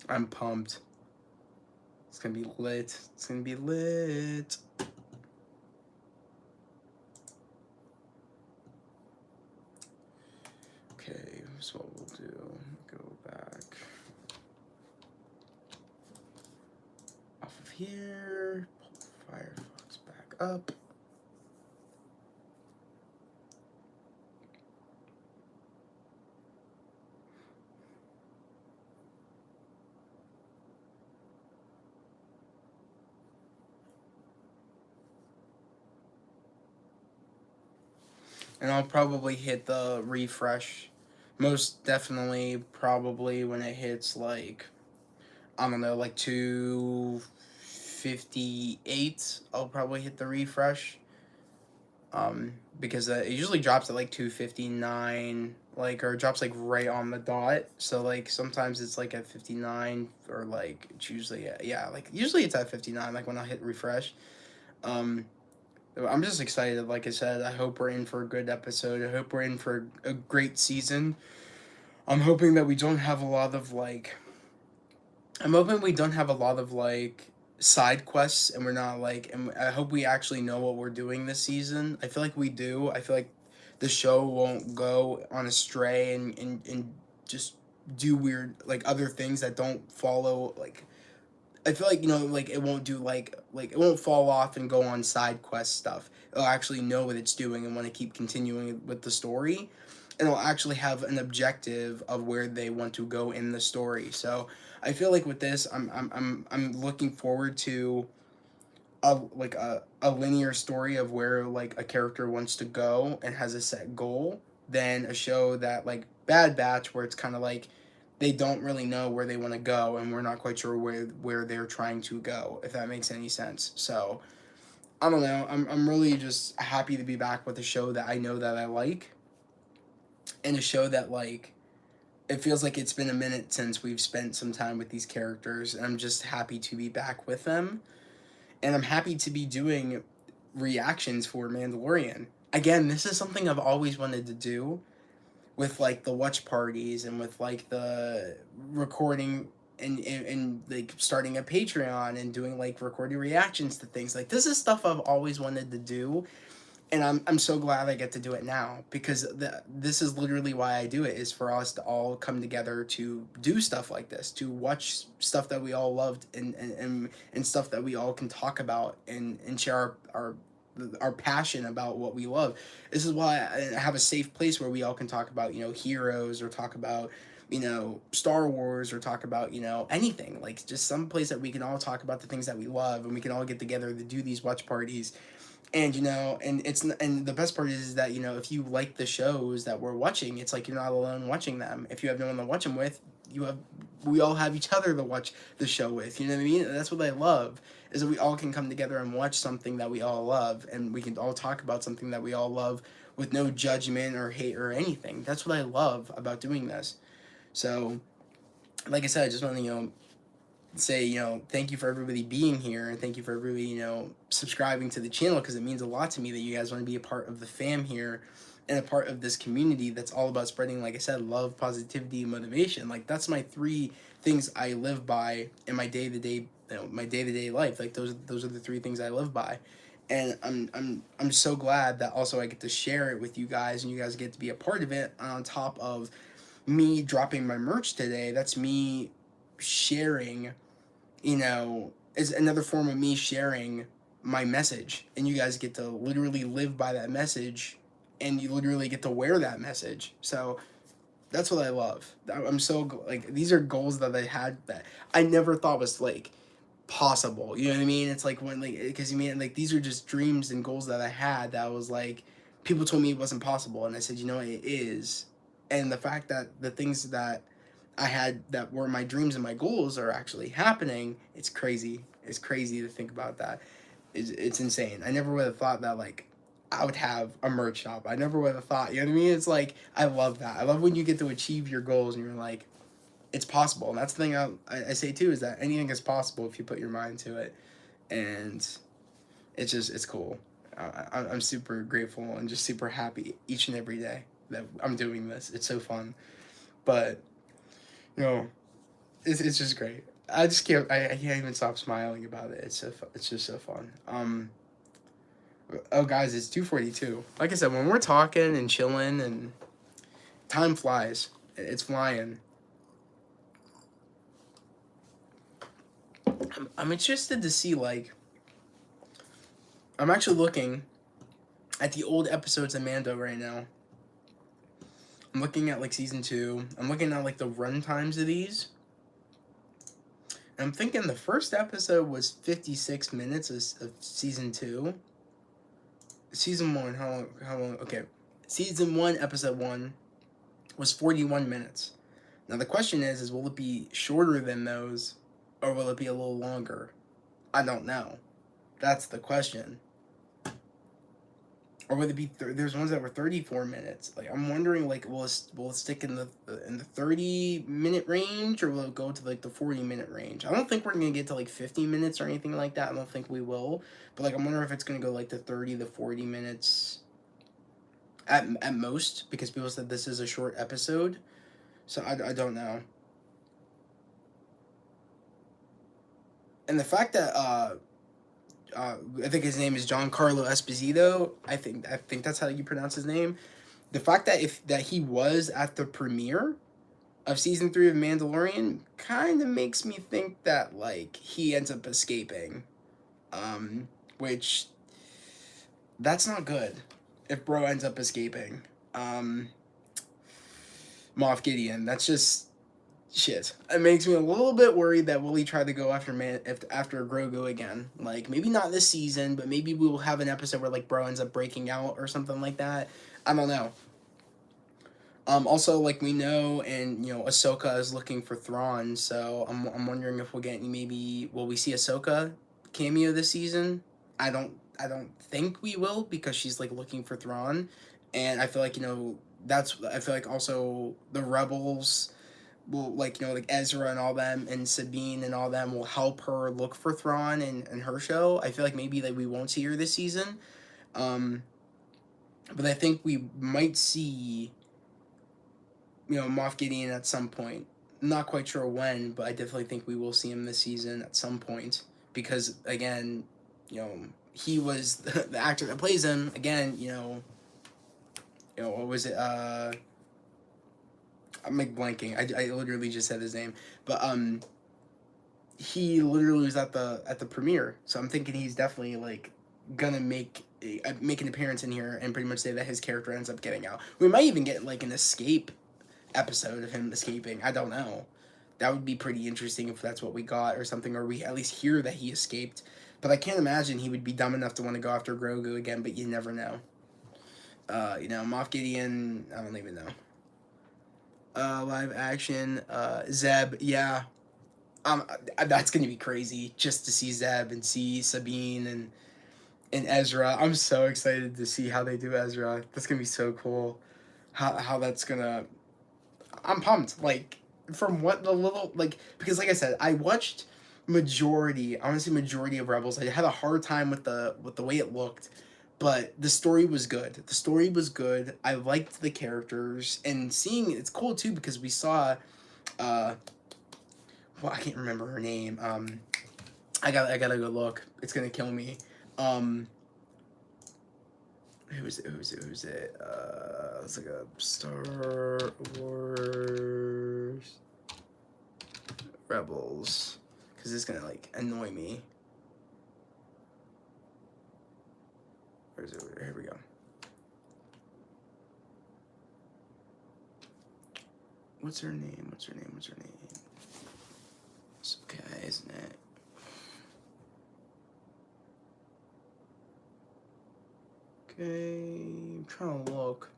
I'm pumped. It's gonna be lit. It's gonna be lit. Okay, so what we'll do, go back off of here, pull Firefox back up. And I'll probably hit the refresh. Most definitely, probably when it hits like, I don't know, like 258, I'll probably hit the refresh. Because it usually drops at like 259, like, or it drops like right on the dot. So like sometimes it's like at 59, or like it's usually yeah, like usually it's at 59, like when I hit refresh. Um, I'm just excited. Like I said, I hope we're in for a good episode. I hope we're in for a great season. I'm hoping that we don't have a lot of like. I'm hoping we don't have a lot of like side quests, and we're not like. And I hope we actually know what we're doing this season. I feel like we do. I feel like the show won't go on astray and just do weird like other things that don't follow like. I feel like like it won't do like it won't fall off and go on side quest stuff. It'll actually know what it's doing and want to keep continuing with the story, and it'll actually have an objective of where they want to go in the story. So I feel like with this, I'm looking forward to a linear story of where like a character wants to go and has a set goal, than a show that like Bad Batch, where it's kind of like they don't really know where they want to go, and we're not quite sure where they're trying to go, if that makes any sense. So I don't know. I'm really just happy to be back with a show that I know that I like, and a show that like it feels like it's been a minute since we've spent some time with these characters, and I'm just happy to be back with them, and I'm happy to be doing reactions for Mandalorian. again, this is something I've always wanted to do with like the watch parties and with like the recording and like starting a Patreon and doing like recording reactions to things. Like this is stuff I've always wanted to do, and I'm so glad I get to do it now, because this is literally why I do it, is for us to all come together to do stuff like this, to watch stuff that we all loved, and stuff that we all can talk about and share our passion about what we love. This is why I have a safe place where we all can talk about, heroes, or talk about, Star Wars, or talk about, anything. Like just some place that we can all talk about the things that we love, and we can all get together to do these watch parties. And and the best part is that, if you like the shows that we're watching, it's like you're not alone watching them. If you have no one to watch them with, we all have each other to watch the show with. You know what I mean? And that's what I love, is that we all can come together and watch something that we all love, and we can all talk about something that we all love with no judgment or hate or anything. That's what I love about doing this. So, like I said, I just want to say, thank you for everybody being here, and thank you for everybody, subscribing to the channel, because it means a lot to me that you guys want to be a part of the fam here, and a part of this community that's all about spreading, like I said, love, positivity, and motivation. Like that's my three things I live by in my day-to-day, my day-to-day life. Like those are the three things I live by. And I'm so glad that also I get to share it with you guys, and you guys get to be a part of it. On top of me dropping my merch today, that's me sharing, is another form of me sharing my message, and you guys get to literally live by that message, and you literally get to wear that message. So that's what I love. I'm so, like, these are goals that I had that I never thought was like possible. You know what I mean? It's like when, like, because you mean, like, these are just dreams and goals that I had that was like, people told me it wasn't possible, and I said, it is. And the fact that the things that I had that were my dreams and my goals are actually happening, it's crazy. It's crazy to think about that. It's insane. I never would have thought that, like, I would have a merch shop. I never would have thought, you know what I mean? It's like, I love that. I love when you get to achieve your goals and you're like, it's possible. And that's the thing I say too, is that anything is possible if you put your mind to it. And it's cool. I'm super grateful and just super happy each and every day that I'm doing this. It's so fun. But, you know, it's just great. I just can't, I can't even stop smiling about it. It's so fun. It's just so fun. Oh guys, it's 2:42. Like I said, when we're talking and chilling, and time flies. It's flying. I'm interested to see, like, I'm actually looking at the old episodes of Mando right now. I'm looking at like season 2. I'm looking at like the run times of these. And I'm thinking the first episode was 56 minutes of season 2. Season 1, how long? Okay. Season 1, episode 1 was 41 minutes. Now the question is will it be shorter than those, or will it be a little longer? I don't know. That's the question. Or would it be? There's ones that were 34 minutes. Like, I'm wondering, like, will it stick in the 30-minute range, or will it go to like the 40-minute range? I don't think we're gonna get to like 50 minutes or anything like that. I don't think we will. But like, I'm wondering if it's gonna go like to 30 to 40 minutes at most, because people said this is a short episode. So I don't know. And the fact that I think his name is Giancarlo Esposito. I think that's how you pronounce his name. The fact that he was at the premiere of season 3 of Mandalorian kind of makes me think that, like, he ends up escaping, which that's not good if bro ends up escaping. Moff Gideon, that's just shit. It makes me a little bit worried that will he try to go after Grogu again. Like, maybe not this season, but maybe we will have an episode where, like, bro ends up breaking out or something like that. I don't know. Also, like, we know, and, Ahsoka is looking for Thrawn, so I'm wondering if we'll get will we see Ahsoka cameo this season? I don't think we will, because she's, like, looking for Thrawn, and I feel like, I feel like also the Rebels will, like, like Ezra and all them, and Sabine and all them will help her look for Thrawn in her show. I feel like maybe, like, we won't see her this season. but I think we might see, Moff Gideon at some point. Not quite sure when, but I definitely think we will see him this season at some point because again, he was the actor that plays him. Again, what was it? I'm like blanking. I literally just said his name, but he literally was at the premiere. So I'm thinking he's definitely like gonna make an appearance in here and pretty much say that his character ends up getting out. We might even get like an escape episode of him escaping. I don't know. That would be pretty interesting if that's what we got or something, or we at least hear that he escaped. But I can't imagine he would be dumb enough to want to go after Grogu again, but you never know. Moff Gideon, I don't even know. Live action, Zeb, yeah. That's gonna be crazy just to see Zeb and see Sabine and Ezra. I'm so excited to see how they do Ezra. That's gonna be so cool. How that's gonna. I'm pumped. Like from what the little because like I said, I watched majority. I want to say majority of Rebels. I had a hard time with the way it looked, but the story was good. The story was good. I liked the characters and seeing it's cool too because we saw. Well, I can't remember her name. I gotta go look. It's gonna kill me. Who is it? It's like a Star Wars Rebels, because it's gonna like annoy me. Where is it? Here we go. What's her name? It's okay, isn't it? Okay, I'm trying to look.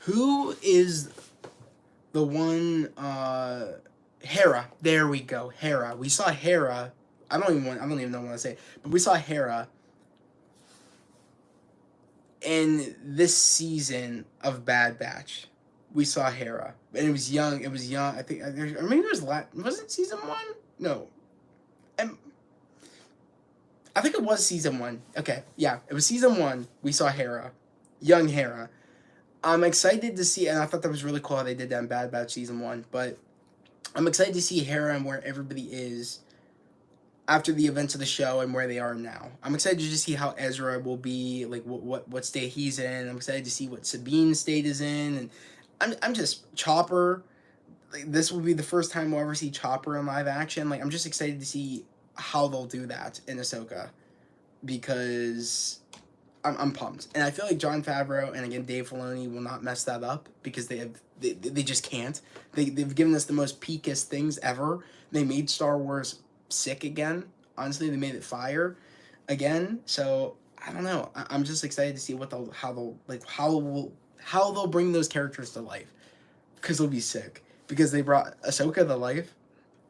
Who is the one, Hera. There we go. Hera. We saw Hera. I don't even know what to say. But we saw Hera in this season of Bad Batch. We saw Hera. And it was young. I think, or maybe it was it season 1? No. I think it was season 1. Okay, yeah. It was season 1. We saw Hera. Young Hera. I'm excited to see, and I thought that was really cool how they did that in Bad Batch season 1, but I'm excited to see Hera and where everybody is after the events of the show and where they are now. I'm excited to just see how Ezra will be, like what state he's in. I'm excited to see what Sabine's state is in, and I'm just Chopper. Like, this will be the first time we'll ever see Chopper in live action. Like I'm just excited to see how they'll do that in Ahsoka, because I'm pumped, and I feel like Jon Favreau and again Dave Filoni will not mess that up because they just can't. They've given us the most peakest things ever. They made Star Wars sick again. Honestly, they made it fire again. So I don't know. I'm just excited to see how they'll bring those characters to life, because they'll be sick. Because they brought Ahsoka to life,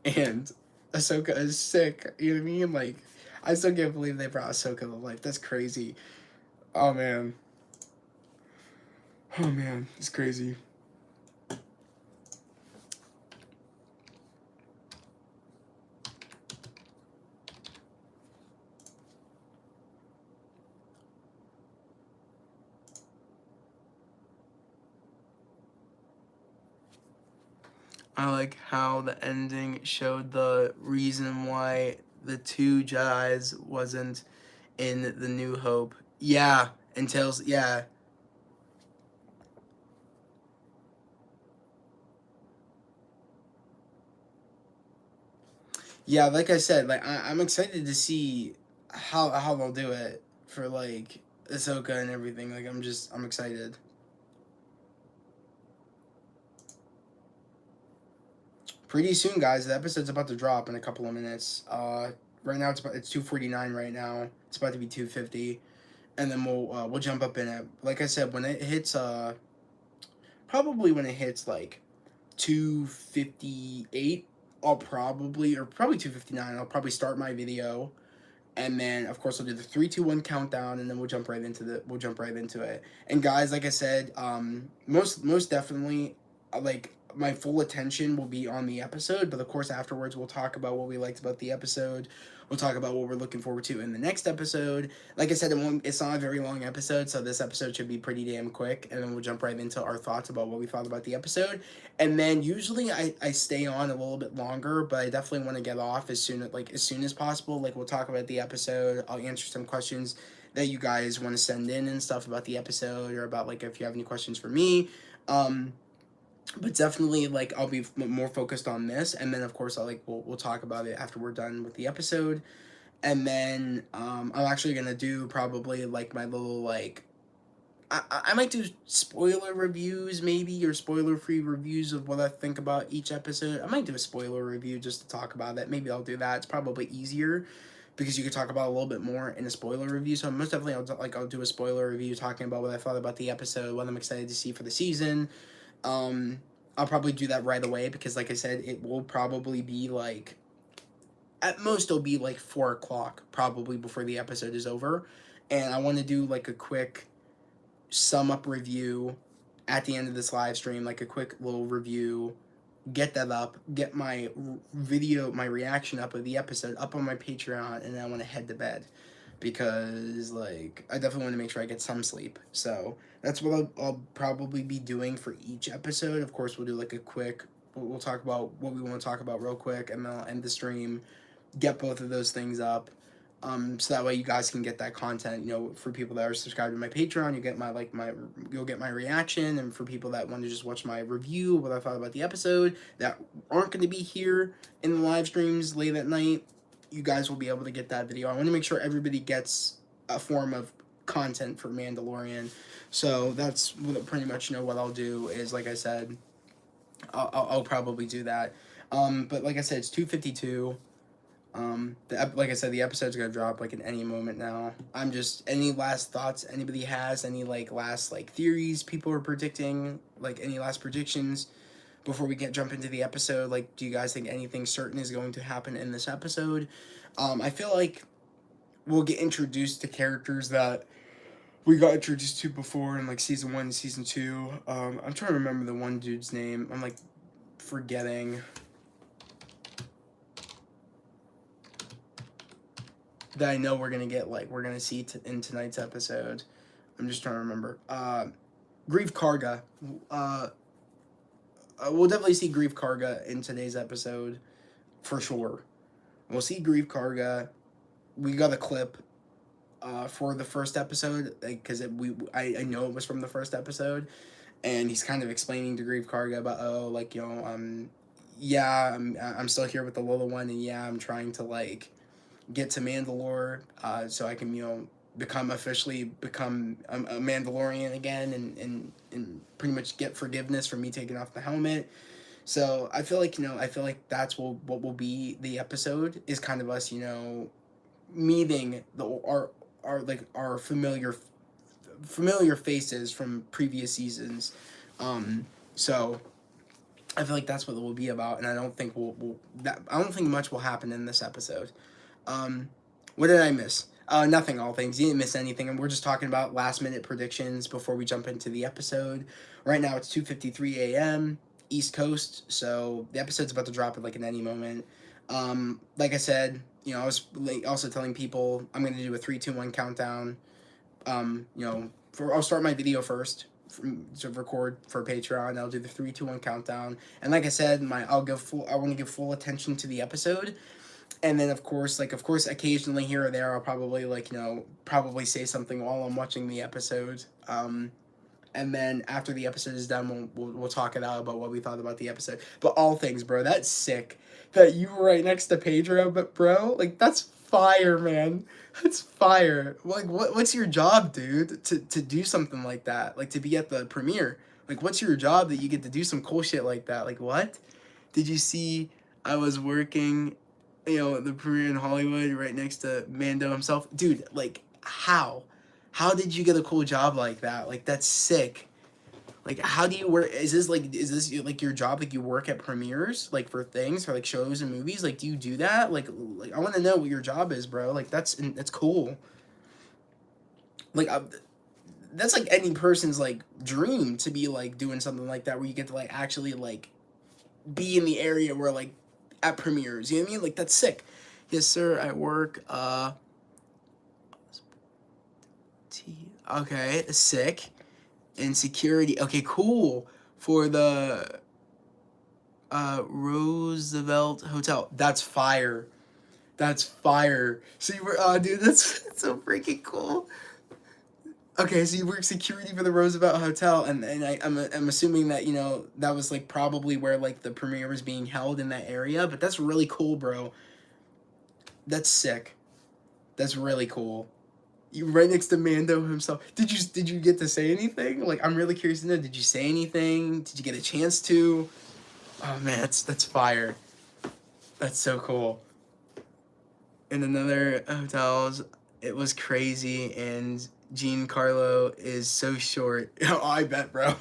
and Ahsoka is sick. You know what I mean? Like I still can't believe they brought Ahsoka to life. That's crazy. Oh man. It's crazy. I like how the ending showed the reason why the two Jedis wasn't in the New Hope. Yeah, yeah. Yeah, like I said, like I'm excited to see how they'll do it for like Ahsoka and everything. Like I'm excited. Pretty soon, guys. The episode's about to drop in a couple of minutes. Right now it's 2:49 right now. It's about to be 2:50, and then we'll jump up in it. Like I said, when it hits probably when it hits like 2:58, or probably 2:59. I'll probably start my video, And then of course we'll do the 3, 2, 1 countdown, and then we'll jump right into it. And guys, like I said, most definitely, like my full attention will be on the episode, but of course afterwards we'll talk about what we liked about the episode. We'll talk about what we're looking forward to in the next episode. Like I said, it's not a very long episode, so this episode should be pretty damn quick, and then we'll jump right into our thoughts about what we thought about the episode. And then usually I stay on a little bit longer, but I definitely want to get off as soon as possible. Like, we'll talk about the episode. I'll answer some questions that you guys want to send in and stuff about the episode, or about, like, if you have any questions for me. But definitely, like, I'll be more focused on this, and then of course we'll talk about it after we're done with the episode. And then I'm actually gonna do probably like my little, like, I might do spoiler reviews maybe, or spoiler free reviews of what I think about each episode. I might do a spoiler review just to talk about it. Maybe I'll do that. It's probably easier because you can talk about a little bit more in a spoiler review. So most definitely I'll do a spoiler review talking about what I thought about the episode, what I'm excited to see for the season. I'll probably do that right away because, like I said, it will probably be like, at most it'll be like 4 o'clock probably before the episode is over, and I want to do like a quick sum up review at the end of this live stream, like a quick little review, get that up, get my video, my reaction up of the episode up on my Patreon, and then I want to head to bed because, like, I definitely want to make sure I get some sleep. So that's what I'll probably be doing for each episode. Of course, we'll do like a quick, we'll talk about what we want to talk about real quick, and then I'll end the stream, get both of those things up, so that way you guys can get that content. You know, for people that are subscribed to my Patreon, you get you'll get my reaction, and for people that want to just watch my review, what I thought about the episode, that aren't going to be here in the live streams late at night, you guys will be able to get that video. I want to make sure everybody gets a form of content for Mandalorian. So that's pretty much, what I'll do is, like I said, I'll probably do that. But like I said, it's 2:52. Like I said, the episode's gonna drop like in any moment now. I'm just, any last thoughts anybody has, any like last like theories people are predicting, like any last predictions before we jump into the episode? Like, do you guys think anything certain is going to happen in this episode? I feel like we'll get introduced to characters that we got introduced to before in like season 1 and season 2. I'm trying to remember the one dude's name. I'm like forgetting. That I know we're gonna see in tonight's episode. I'm just trying to remember. Grief Karga. We'll definitely see Grief Karga in today's episode, for sure. We'll see Grief Karga. We got a clip for the first episode, because I know it was from the first episode, and he's kind of explaining to Grief Karga about, I'm still here with the little one, and I'm trying to like get to Mandalore, so I can officially become a Mandalorian again, and pretty much get forgiveness for me taking off the helmet. So I feel like that's what will be the episode, is kind of us meeting our familiar faces from previous seasons. So I feel like that's what it will be about, and I don't think I don't think much will happen in this episode. What did I miss? Nothing, all things. You didn't miss anything, and we're just talking about last minute predictions before we jump into the episode. Right now it's 2:53 a.m. East Coast, so the episode's about to drop at like in any moment. Like I said, I was also telling people I'm gonna do a 3-2-1 countdown. I'll start my video first to record for Patreon. I'll do the 3-2-1 countdown, and like I said, I want to give full attention to the episode. And then, of course, occasionally here or there, I'll probably, probably say something while I'm watching the episode. And then after the episode is done, we'll talk it out about what we thought about the episode. But all things, bro, that's sick that you were right next to Pedro, but, bro, like, that's fire, man. That's fire. Like, what's your job, dude, to do something like that? Like, to be at the premiere? Like, what's your job that you get to do some cool shit like that? Like, what? Did you see I was working the premiere in Hollywood right next to Mando himself? Dude, like, how did you get a cool job like that? Like, that's sick. Like, how do you work? Is this like your job? Like, you work at premieres, like for things or like shows and movies? Like, do you do that? Like I want to know what your job is, bro. Like, that's cool. Like, that's like any person's like dream to be like doing something like that where you get to like actually like be in the area where like at premieres. You know what I mean? Like, that's sick. Yes, sir. I work. Okay, sick. And security. Okay, cool. For the Roosevelt Hotel. That's fire. That's fire. So you were, dude, that's so freaking cool. Okay, so you work security for the Roosevelt Hotel, and I'm assuming that, you know, that was like probably where like the premiere was being held in that area. But that's really cool, bro. That's sick. That's really cool. You right next to Mando himself. Did you get to say anything? Like, I'm really curious to know. Did you say anything? Did you get a chance to? Oh man, that's fire. That's so cool. In another hotels, it was crazy, and Giancarlo is so short. Oh, I bet, bro.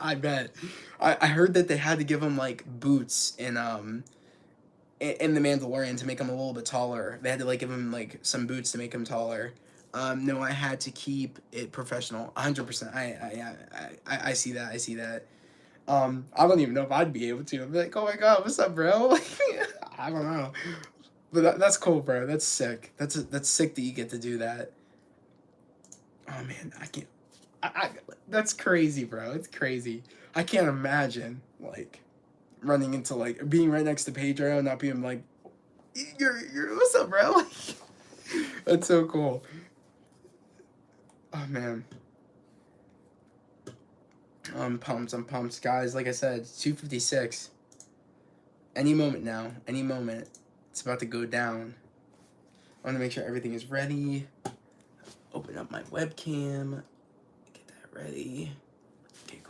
I bet. I heard that they had to give him like boots in the Mandalorian to make him a little bit taller. They had to like give him like some boots to make him taller. No, I had to keep it professional, 100%. I see that. I see that. I don't even know if I'd be able to. I'd be like, oh my god, what's up, bro? I don't know, but that's cool, bro. That's sick. That's sick that you get to do that. Oh man, I can't. I that's crazy, bro. It's crazy. I can't imagine like running into like being right next to Pedro and not being like, you're what's up, bro? That's so cool. Oh man. I'm pumped. I'm pumped, guys. Like I said, 2:56. Any moment now. Any moment. It's about to go down. I want to make sure everything is ready. Open up my webcam. Get that ready. Okay,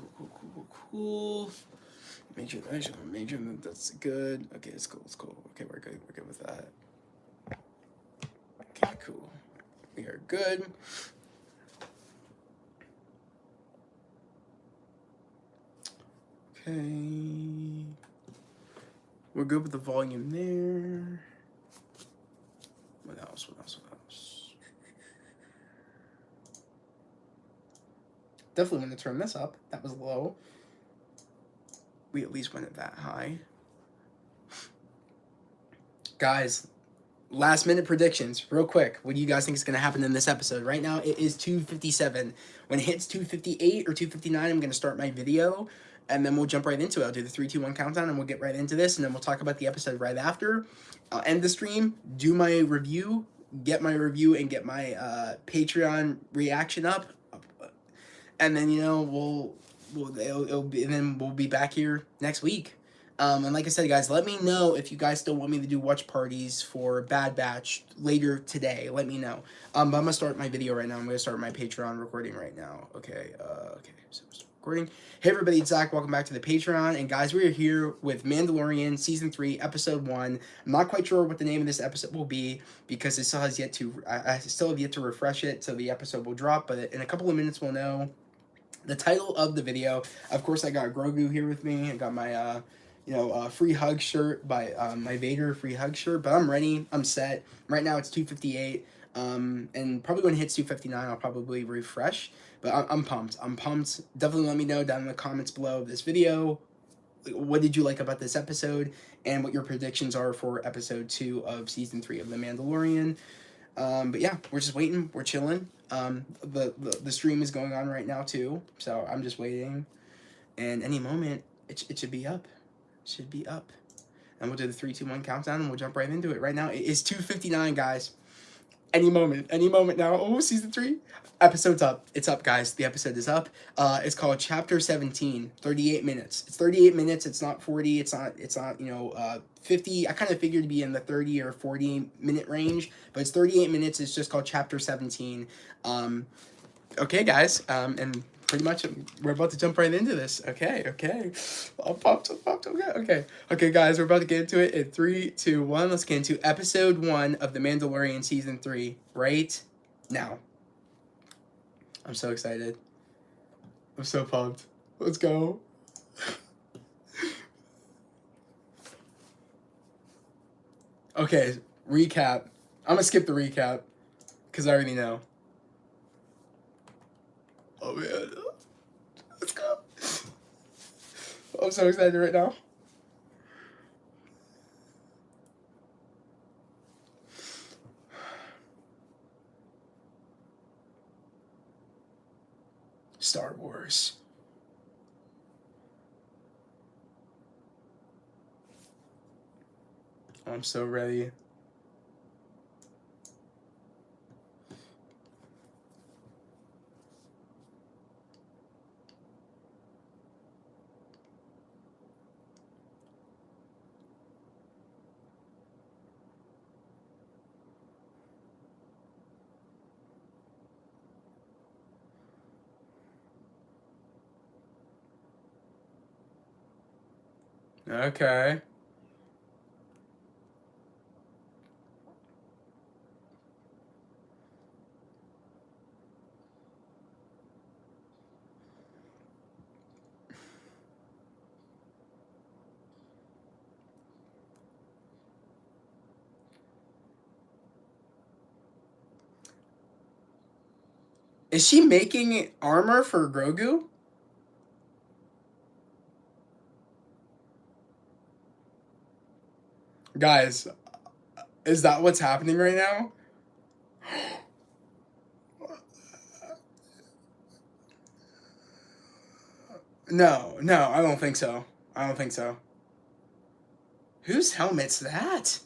cool. Make sure that that's good. Okay, it's cool. Okay, we're good. We're good with that. Okay, cool. We are good. Okay. We're good with the volume there. What else? Definitely want to turn this up. That was low. We at least went it that high. Guys, last minute predictions, real quick. What do you guys think is going to happen in this episode? Right now, it is 2:57. When it hits 2:58 or 2:59, I'm going to start my video, and then we'll jump right into it. I'll do the 3, 2, 1 countdown, and we'll get right into this, and then we'll talk about the episode right after. I'll end the stream, do my review, and get my Patreon reaction up, and then, you know, we'll be back here next week. And like I said, guys, let me know if you guys still want me to do watch parties for Bad Batch later today. Let me know. But I'm gonna start my video right now. I'm gonna start my Patreon recording right now. Okay. So recording. Hey everybody, it's Zach. Welcome back to the Patreon. And guys, we are here with Mandalorian Season 3, Episode 1. I'm not quite sure what the name of this episode will be because it still has yet to. I still have yet to refresh it, so the episode will drop. But in a couple of minutes, we'll know the title of the video. Of course, I got Grogu here with me. I got my free hug shirt by my Vader free hug shirt. But I'm ready. I'm set. Right now it's 2:58. And probably when it hits 2:59, I'll probably refresh. But I'm pumped. I'm pumped. Definitely let me know down in the comments below of this video. What did you like about this episode? And what your predictions are for episode 2 of season 3 of The Mandalorian. But yeah, we're just waiting. We're chilling. The stream is going on right now too. So I'm just waiting. And any moment, it should be up. Should be up. And we'll do the 3, 2, 1 countdown and we'll jump right into it. Right now, it is 2:59, guys. Any moment now. Oh, season 3. Episode's up. It's up, guys. The episode is up. It's called Chapter 17. 38 minutes. It's 38 minutes. It's not 40. It's not 50. I kind of figured to be in the 30 or 40 minute range, but it's 38 minutes. It's just called Chapter 17. Okay, guys. And pretty much we're about to jump right into this. Okay. I'm pumped. Okay, guys, we're about to get into it in 3, 2, 1. Let's get into episode 1 of The Mandalorian season 3 right now. I'm so excited. I'm so pumped. Let's go. Okay, recap. I'm gonna skip the recap because I already know. Oh man, let's go. I'm so excited right now. Star Wars. I'm so ready. Okay. Is she making armor for Grogu? Guys, is that what's happening right now? No, no, I don't think so. I don't think so. Whose helmet's that?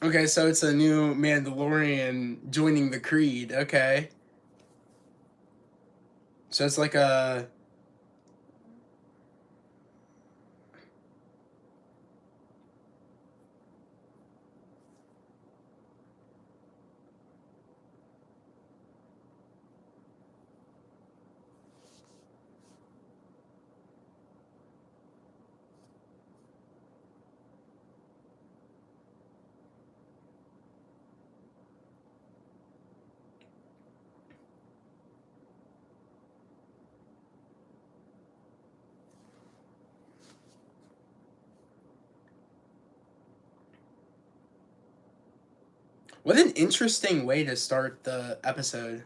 Okay, so it's a new Mandalorian joining the Creed. Okay. So it's like a. What an interesting way to start the episode.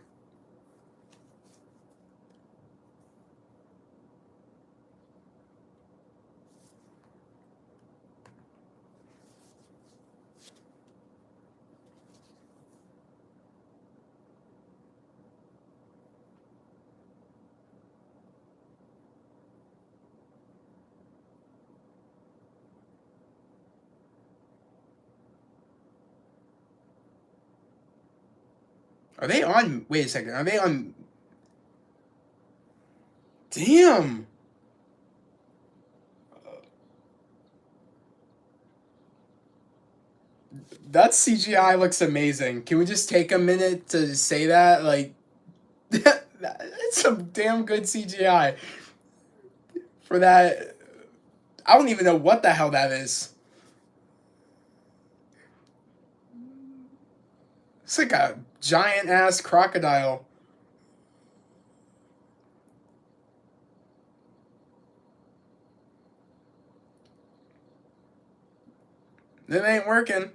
Are they on? Wait a second. Are they on? Damn. That CGI looks amazing. Can we just take a minute to say that? Like, it's some damn good CGI for that. I don't even know what the hell that is. It's like a giant ass crocodile. It ain't working.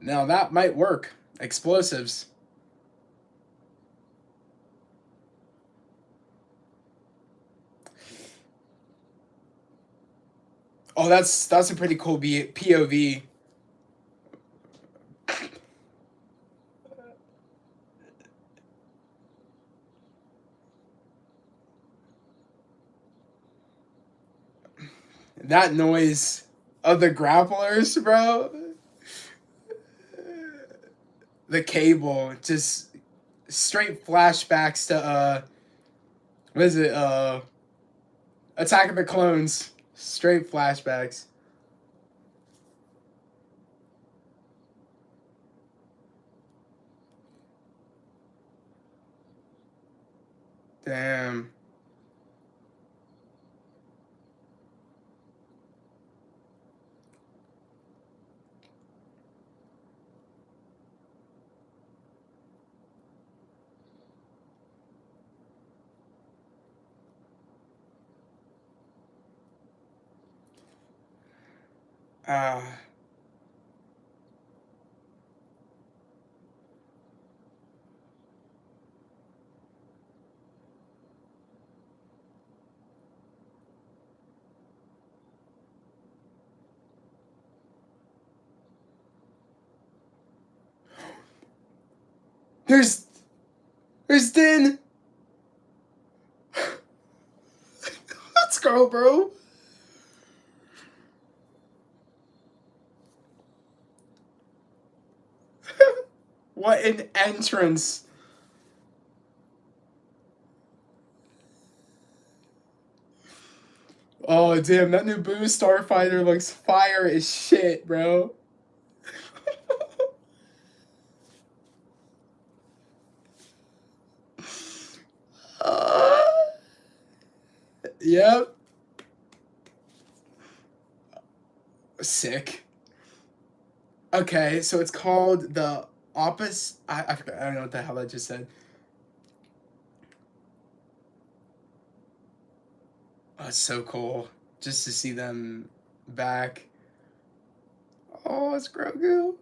Now that might work. Explosives. Oh, that's a pretty cool POV. That noise of the grapplers, bro. The cable, just straight flashbacks to what is it? Attack of the Clones. Straight flashbacks. Damn. Uh, there's Din. Let's go, bro. What an entrance. Oh, damn, that new Boo Starfighter looks fire as shit, bro. uh, yep. Sick. Okay, so it's called the Opus. I forgot. I don't know what the hell I just said. Oh, it's so cool just to see them back. Oh, it's Grogu.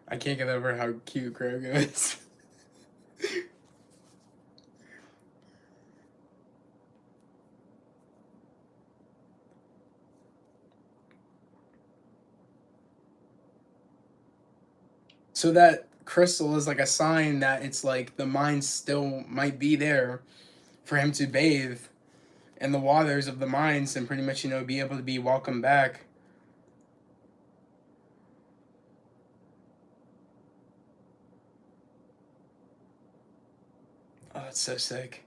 I can't get over how cute Grogu is. So that crystal is like a sign that it's like the mind still might be there for him to bathe in the waters of the mines and pretty much, be able to be welcomed back. Oh, it's so sick.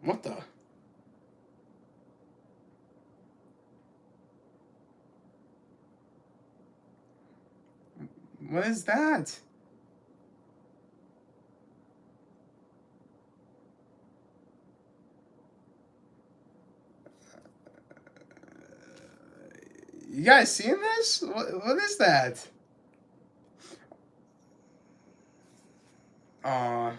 What the? What is that? You guys seeing this? What is that? Uh,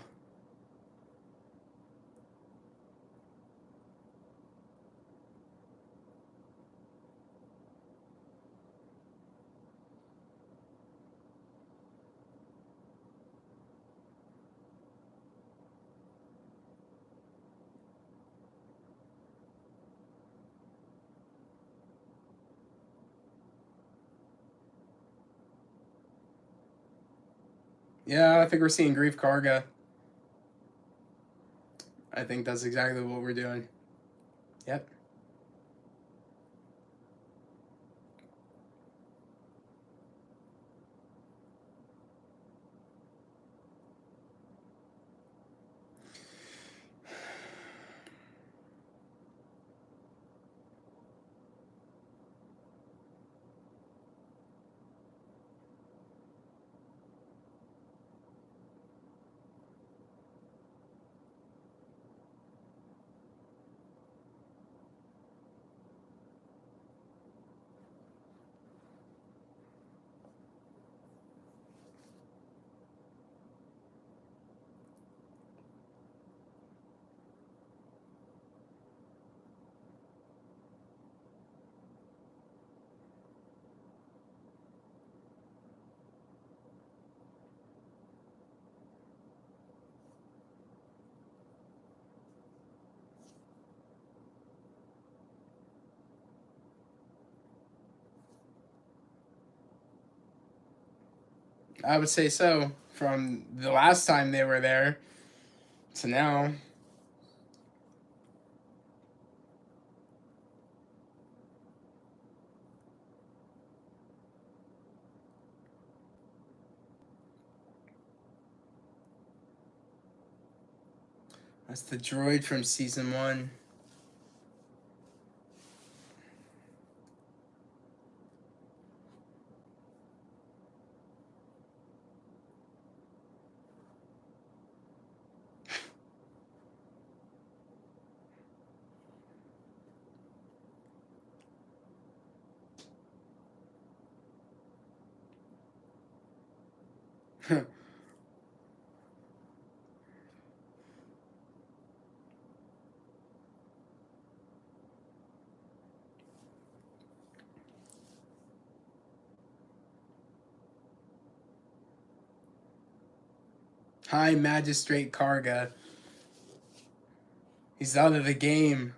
yeah, I think we're seeing Grief Karga. I think that's exactly what we're doing. Yep. I would say so. From the last time they were there to now. That's the droid from season 1. High Magistrate Karga. He's out of the game.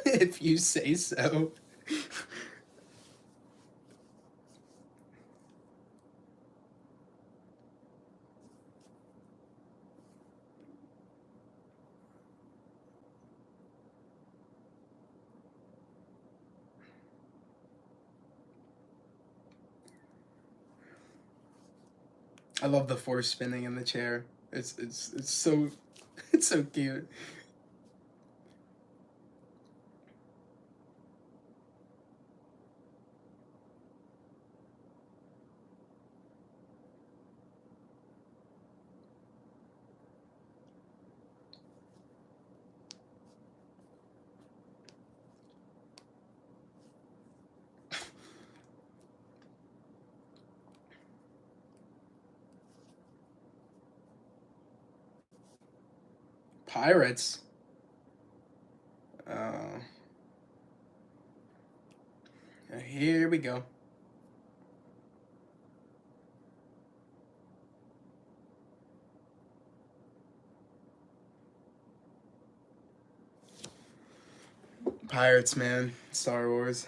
If you say so. I love the force spinning in the chair. It's so it's so cute. Pirates. Uh, Here we go. Pirates, man. Star Wars.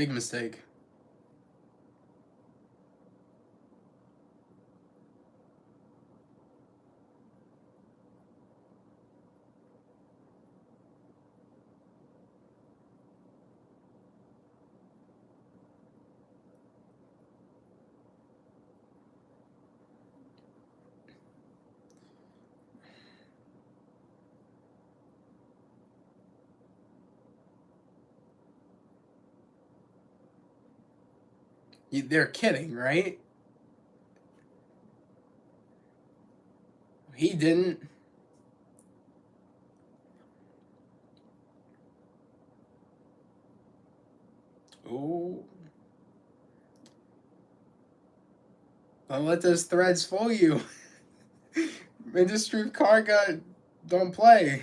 Big mistake. They're kidding, right? He didn't. Oh, don't let those threads fool you. Ministry of Karga, don't play.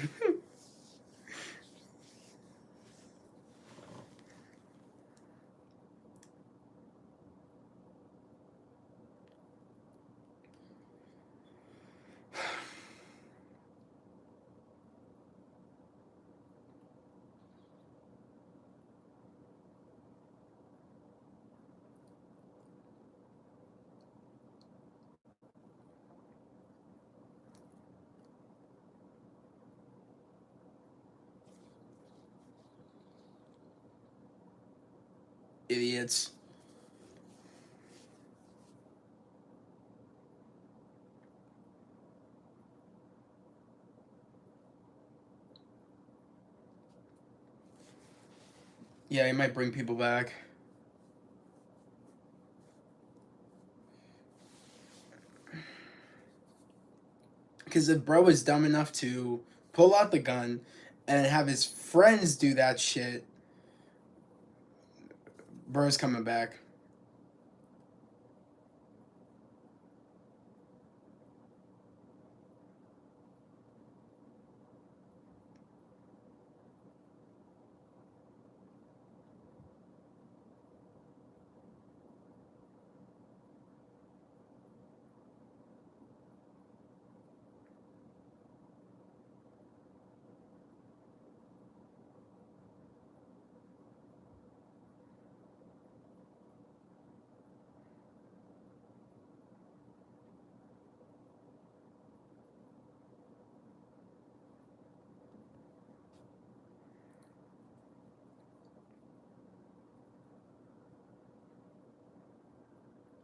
Idiots. Yeah, he might bring people back. Because if bro was dumb enough to pull out the gun and have his friends do that shit, bro's coming back.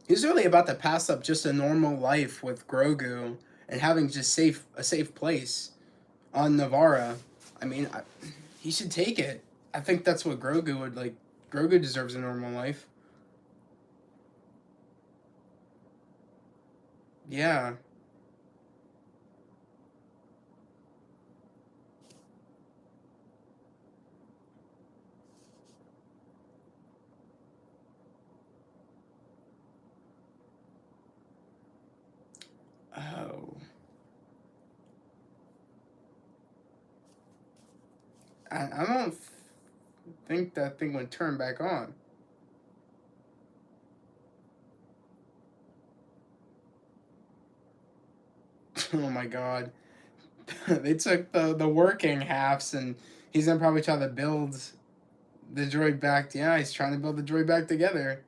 He's really about to pass up just a normal life with Grogu and having just a safe place on Navarra. I mean, he should take it. I think that's what Grogu would like. Grogu deserves a normal life. Yeah. Oh. I don't think that thing would turn back on. Oh my god. They took the working halves and he's gonna probably try to build the droid back. Yeah, he's trying to build the droid back together.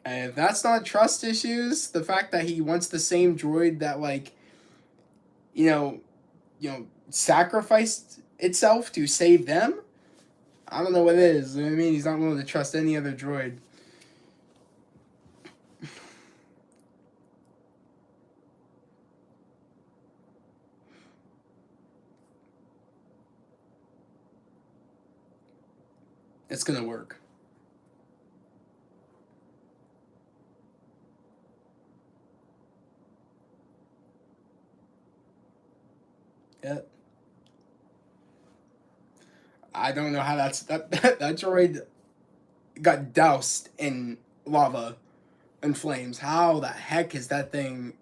And if that's not trust issues, the fact that he wants the same droid that like, you know, sacrificed itself to save them. I don't know what it is. I mean, he's not willing to trust any other droid. It's gonna work. Yep. I don't know how that droid got doused in lava and flames. How the heck is that thing?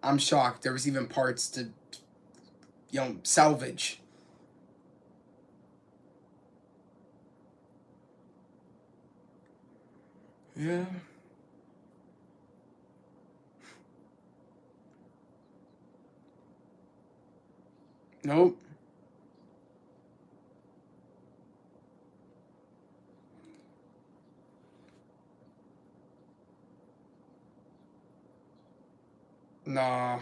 I'm shocked. There was even parts to, salvage. Yeah. Nope. Nah.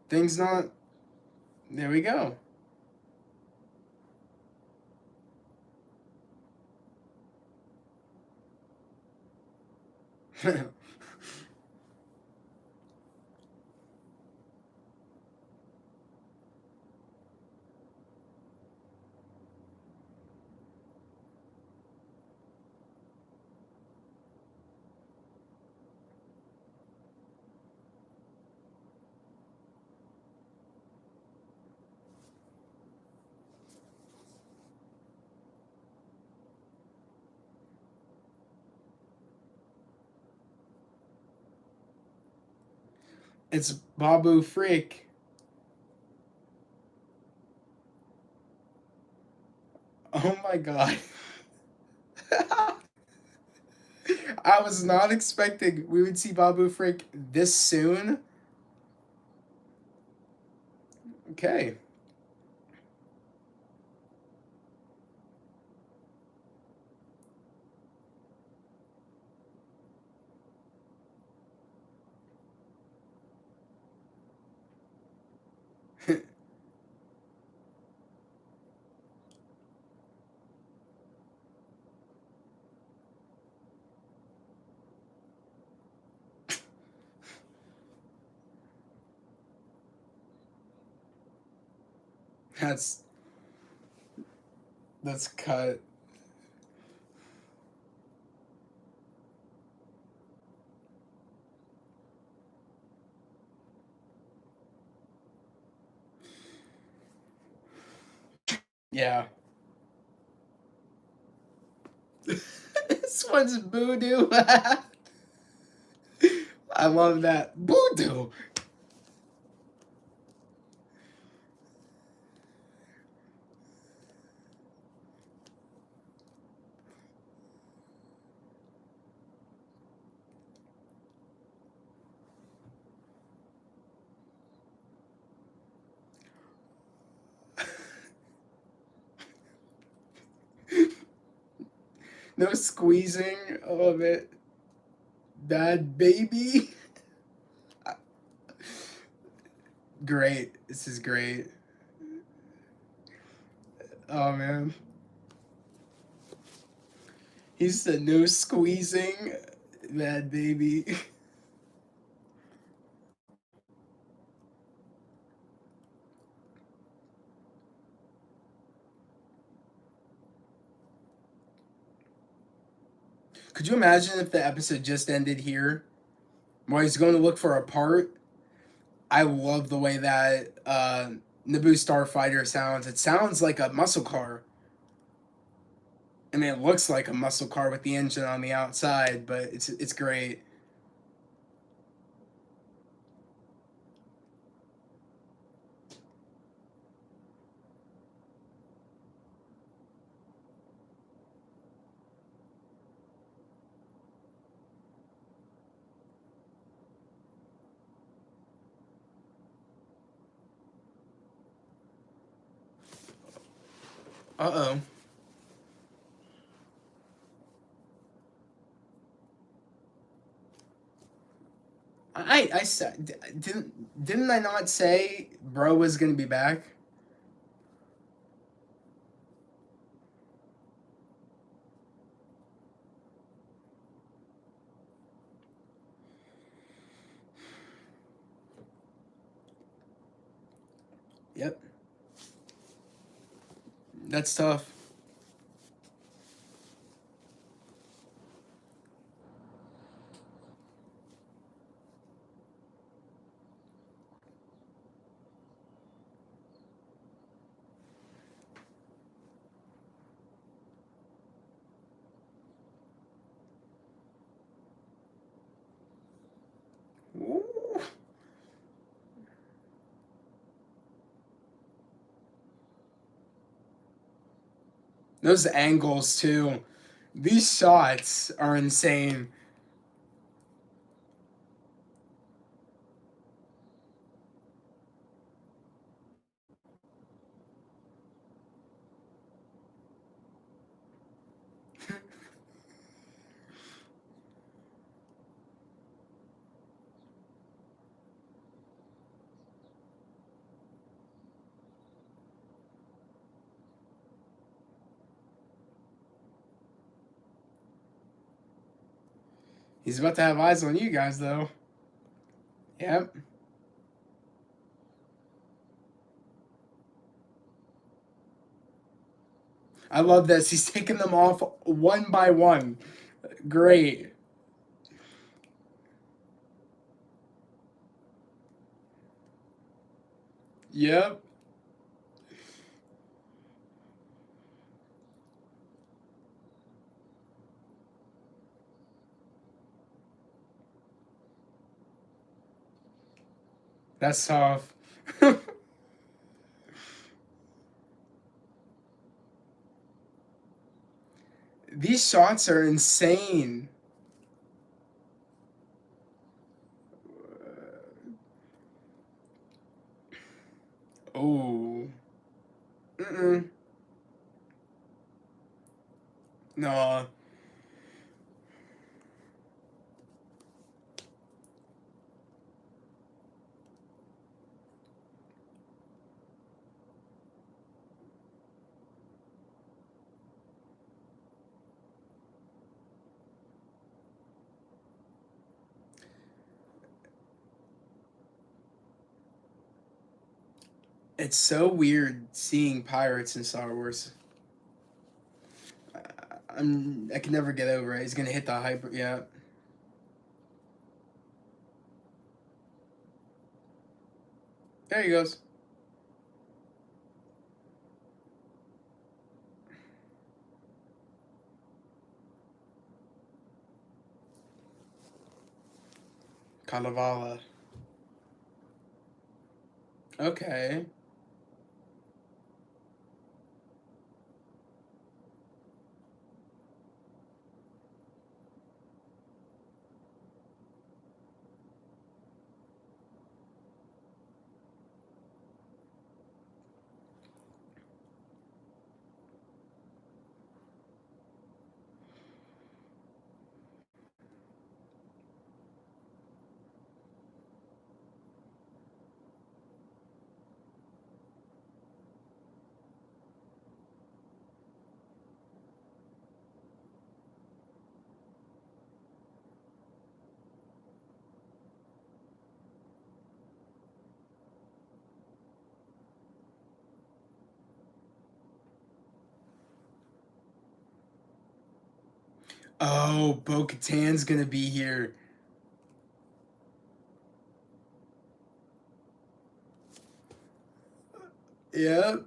Things not. There we go. It's Babu Freak. Oh my god. I was not expecting we would see Babu Frick this soon. Okay. that's that's cut. Yeah. This one's voodoo. I love that. Voodoo. No squeezing of it. Bad baby. Great. This is great. Oh man. He said no squeezing. Bad baby. Could you imagine if the episode just ended here? Where he's going to look for a part. I love the way that Naboo Starfighter sounds. It sounds like a muscle car. I mean, it looks like a muscle car with the engine on the outside, but it's great. Uh oh. I said didn't I not say bro was gonna be back? Yep. That's tough. Ooh. Those angles too. These shots are insane. He's about to have eyes on you guys, though. Yep. I love this. He's taking them off one by one. Great. Yep. That's tough. These shots are insane. Oh. Mm-mm. No. It's so weird seeing pirates in Star Wars. I can never get over it. He's gonna hit the hyper. Yeah. There he goes. Kalevala. Okay. Oh, Bo-Katan's gonna be here. Yep.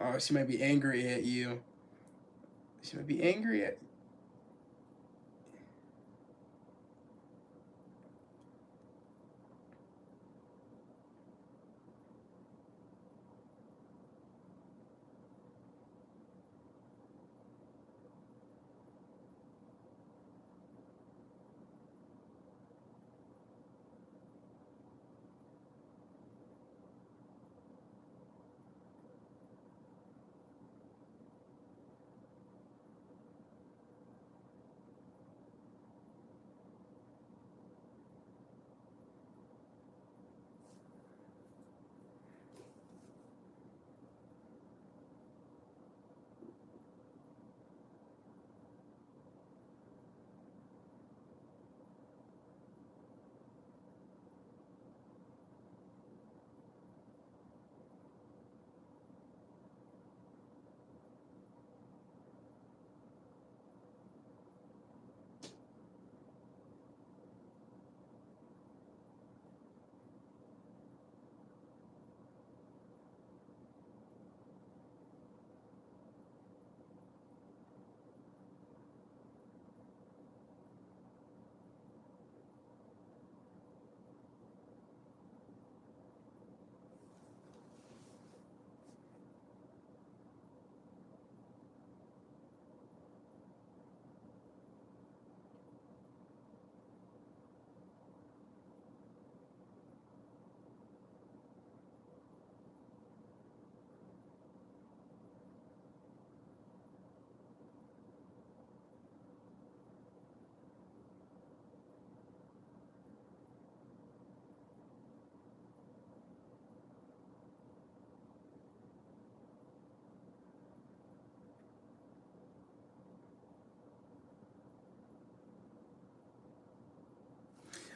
Oh, she might be angry at you. She might be angry at.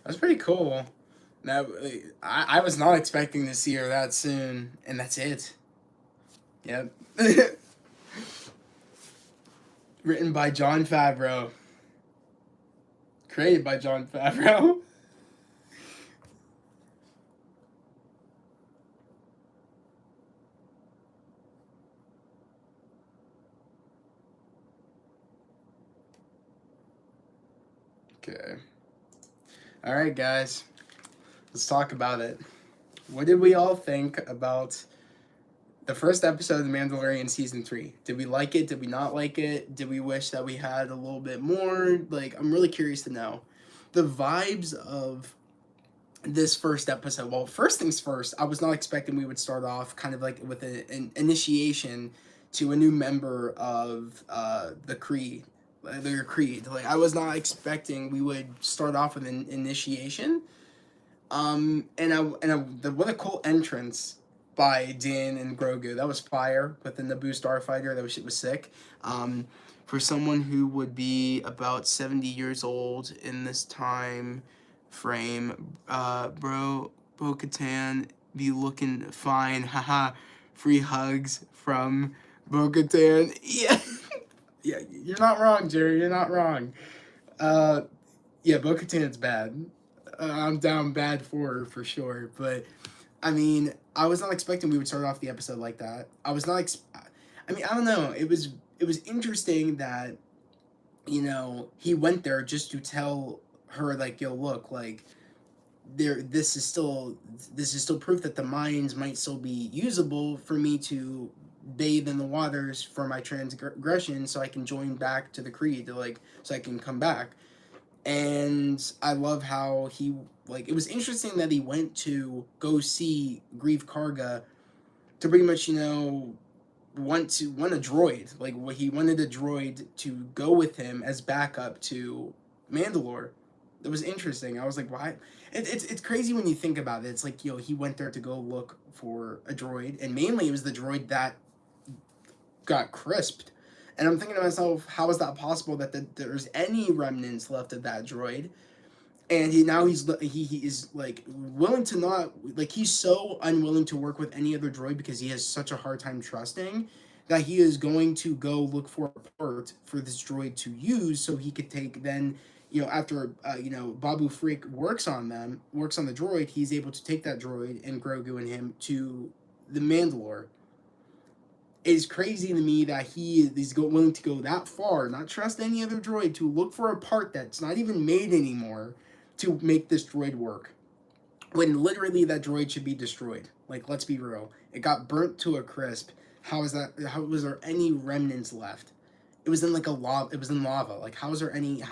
That's pretty cool. That I was not expecting to see her that soon, and that's it. Yep. Written by Jon Favreau. Created by Jon Favreau. Okay. All right, guys. Let's talk about it. What did we all think about the first episode of The Mandalorian season 3? Did we like it? Did we not like it? Did we wish that we had a little bit more? Like, I'm really curious to know. The vibes of this first episode. Well, first things first, I was not expecting we would start off kind of like with an initiation to a new member of the Creed. Their Creed. Like, I was not expecting we would start off with an initiation. What a cool entrance by Din and Grogu. That was fire with the Naboo Starfighter. That was sick. For someone who would be about 70 years old in this time frame, Bo-Katan be looking fine. Haha. Free hugs from Bo-Katan. Yeah. Yeah, you're not wrong, Jerry. You're not wrong. Yeah, Bo-Katan's bad. I'm down bad for sure. But I mean, I was not expecting we would start off the episode like that. I was not. I mean, I don't know. It was interesting that he went there just to tell her like, yo, look, like there. This is still proof that the mines might still be usable for me to bathe in the waters for my transgression, so I can join back to the Creed, so I can come back. And I love how it was interesting that he went to go see Grief Karga to pretty much want a droid, like what he wanted a droid to go with him as backup to Mandalore. It was interesting. I was like, why? It's crazy when you think about it. It's like, he went there to go look for a droid, and mainly it was the droid that got crisped. And I'm thinking to myself, how is that possible that there's any remnants left of that droid? And he is like willing to not, like, he's so unwilling to work with any other droid because he has such a hard time trusting that he is going to go look for a part for this droid to use so he could take then, after Babu Frick works on the droid, he's able to take that droid and Grogu and him to the Mandalore. It's crazy to me that he's willing to go that far, not trust any other droid, to look for a part that's not even made anymore to make this droid work. When literally that droid should be destroyed. Like, let's be real. It got burnt to a crisp. How was there any remnants left? It was in lava. Like, how was there any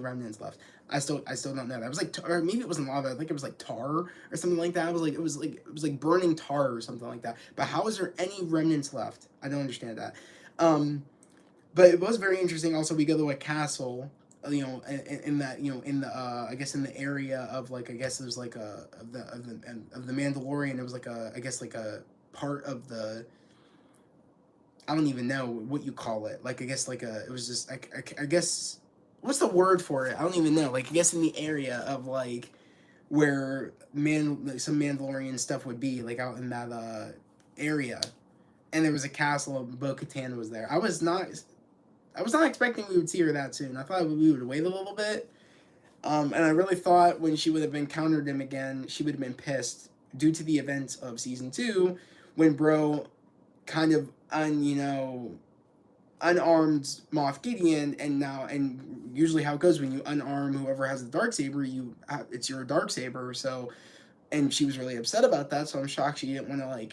remnants left? I still don't know that. It was like, or maybe it wasn't lava. I think it was like tar or something like that. It was like burning tar or something like that. But how is there any remnants left? I don't understand that. But it was very interesting. Also, we go to a castle, in that, in the I guess in the area of, like, I guess there's like of the Mandalorian. It was like a part of the, I don't even know what you call it. Like, I guess it was just I guess, what's the word for it? I don't even know. Like, I guess in the area of, like, where some Mandalorian stuff would be, like, out in that area. And there was a castle, and Bo-Katan was there. I was not expecting we would see her that soon. I thought we would wait a little bit. And I really thought when she would have encountered him again, she would have been pissed due to the events of season 2, when Bro kind of unarmed Moff Gideon, and usually how it goes when you unarm whoever has the darksaber, it's your darksaber. So, and she was really upset about that. So I'm shocked she didn't want to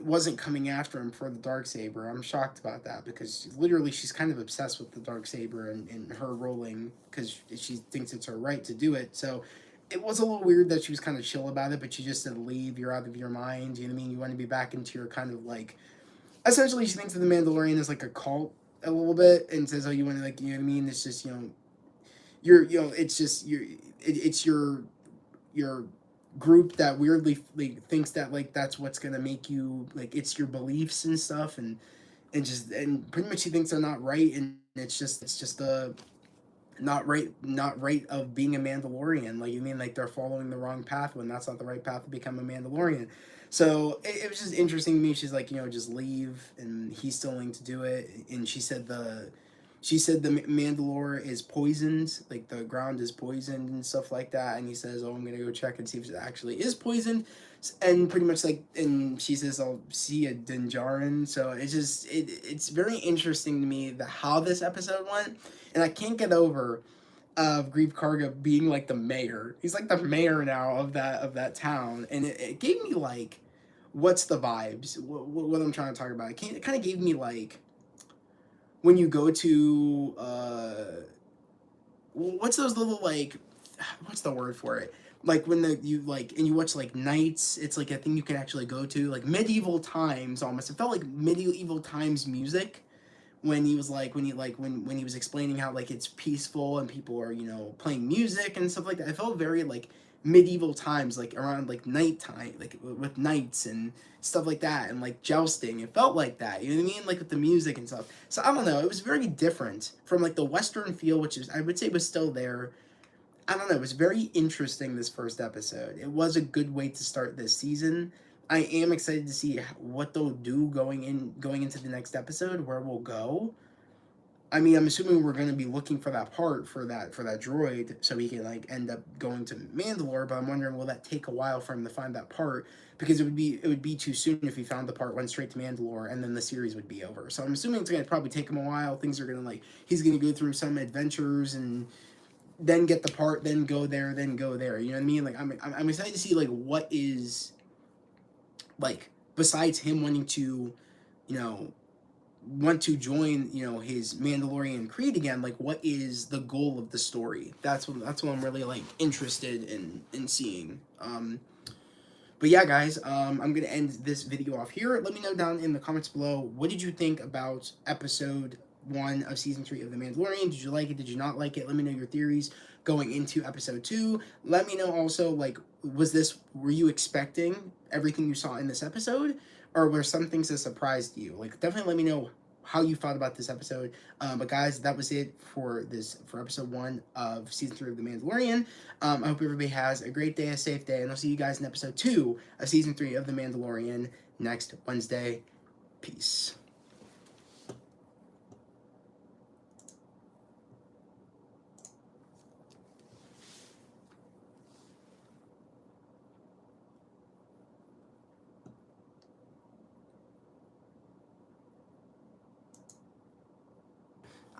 wasn't coming after him for the darksaber. I'm shocked about that because literally she's kind of obsessed with the darksaber and her rolling because she thinks it's her right to do it. So it was a little weird that she was kind of chill about it, but she just said, leave, you're out of your mind. You know what I mean? You want to be back into your kind of, like, essentially she thinks of the Mandalorian as like a cult a little bit, and says, oh, you want to, like, you know what I mean? It's just, it's just, it's your group that weirdly, like, thinks that, like, that's what's going to make you, like, it's your beliefs and stuff, and pretty much she thinks they're not right, and it's just not right of being a Mandalorian. Like, you mean like they're following the wrong path when that's not the right path to become a Mandalorian. So it was just interesting to me. She's like, just leave, and he's still willing to do it. And she said the Mandalore is poisoned, like the ground is poisoned and stuff like that. And he says, "Oh, I'm gonna go check and see if it actually is poisoned." And pretty much like, and she says, "I'll see a Dinjarin." So it's very interesting to me how this episode went, and I can't get over Grief Karga being like the mayor. He's like the mayor now of that town, and it gave me like, what's the vibes? What I'm trying to talk about. It kind of gave me like when you go to what's those little like, what's the word for it? Like when you like and you watch like nights, it's like a thing you can actually go to, like medieval times almost. It felt like medieval times music when he was like when he was explaining how like it's peaceful and people are playing music and stuff like that. It felt very like medieval times, like around like nighttime, like with knights and stuff like that, and like jousting. It felt like that, you know what I mean, like with the music and stuff. So I don't know, it was very different from like the Western feel, which is, I would say, was still there. I don't know, it was very interesting, this first episode. It was a good way to start this season. I am excited to see what they'll do going into the next episode, where we'll go. I mean, I'm assuming we're going to be looking for that part for that droid, so he can like end up going to Mandalore. But I'm wondering, will that take a while for him to find that part? Because it would be too soon if he found the part, went straight to Mandalore, and then the series would be over. So I'm assuming it's going to probably take him a while. Things are going to like, he's going to go through some adventures and then get the part, then go there, then go there. You know what I mean? Like I'm excited to see like what is, like, besides him wanting to, want to join, his Mandalorian creed again, like what is the goal of the story? That's what I'm really like interested in seeing. But yeah, guys, I'm gonna end this video off here. Let me know down in the comments below, what did you think about episode 1 of season 3 of The Mandalorian? Did you like it? Did you not like it? Let me know your theories going into episode 2. Let me know also, like, were you expecting everything you saw in this episode, or were some things that surprised you? Like, definitely let me know how you thought about this episode. But guys, that was it for episode 1 of season 3 of The Mandalorian. I hope everybody has a great day, a safe day, and I'll see you guys in episode 2 of season 3 of The Mandalorian next Wednesday. Peace.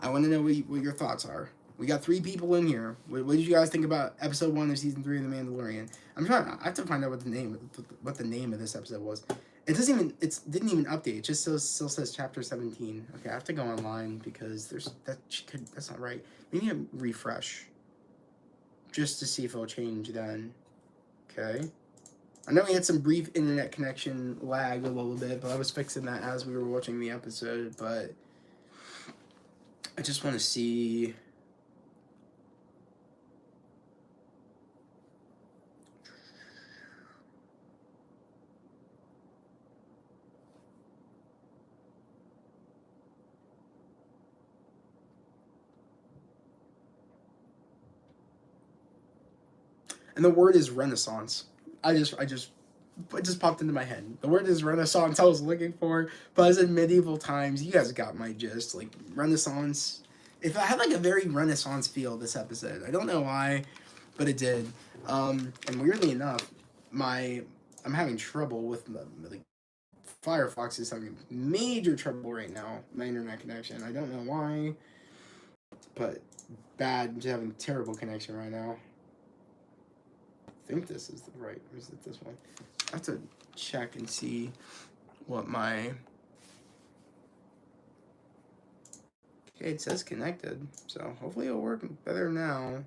I want to know what your thoughts are. We got 3 people in here. What did you guys think about episode 1 of season 3 of The Mandalorian? I have to find out what the name of this episode was. It didn't even update. It just still says chapter 17. Okay, I have to go online because that's not right. Maybe I refresh just to see if it'll change then. Okay. I know we had some brief internet connection lag a little bit, but I was fixing that as we were watching the episode. But I just want to see. And the word is Renaissance. It just popped into my head. The word is Renaissance. I was looking for, but I was in medieval times. You guys got my gist. Like Renaissance. If I had like a very Renaissance feel this episode, I don't know why, but it did. And weirdly enough, I'm having trouble with like Firefox is having major trouble right now. My internet connection. I don't know why, but bad. I'm just having terrible connection right now. I think this is the right, or is it this one? I have to check and see what my, okay, it says connected, so hopefully it'll work better now.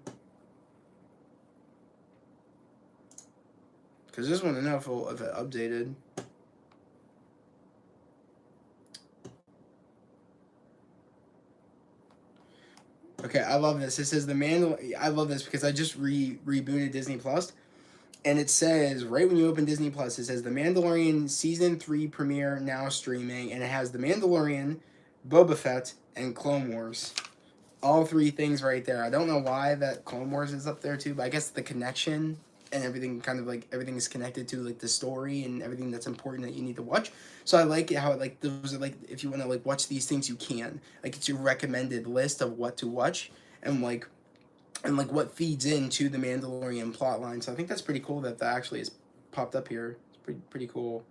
Because I just want to know if it updated. Okay, I love this. It says I love this because I just rebooted Disney Plus, and it says right when you open Disney Plus, it says The Mandalorian season 3 premiere now streaming, and it has The Mandalorian, Boba Fett, and Clone Wars. all three things right there. I don't know why that Clone Wars is up there too, but I guess the connection and everything kind of like everything is connected to like the story and everything that's important that you need to watch. So I like it how it like those are like if you want to like watch these things you can. Like it's your recommended list of what to watch and like what feeds into the Mandalorian plotline. So I think that's pretty cool that that actually is popped up here. It's pretty cool.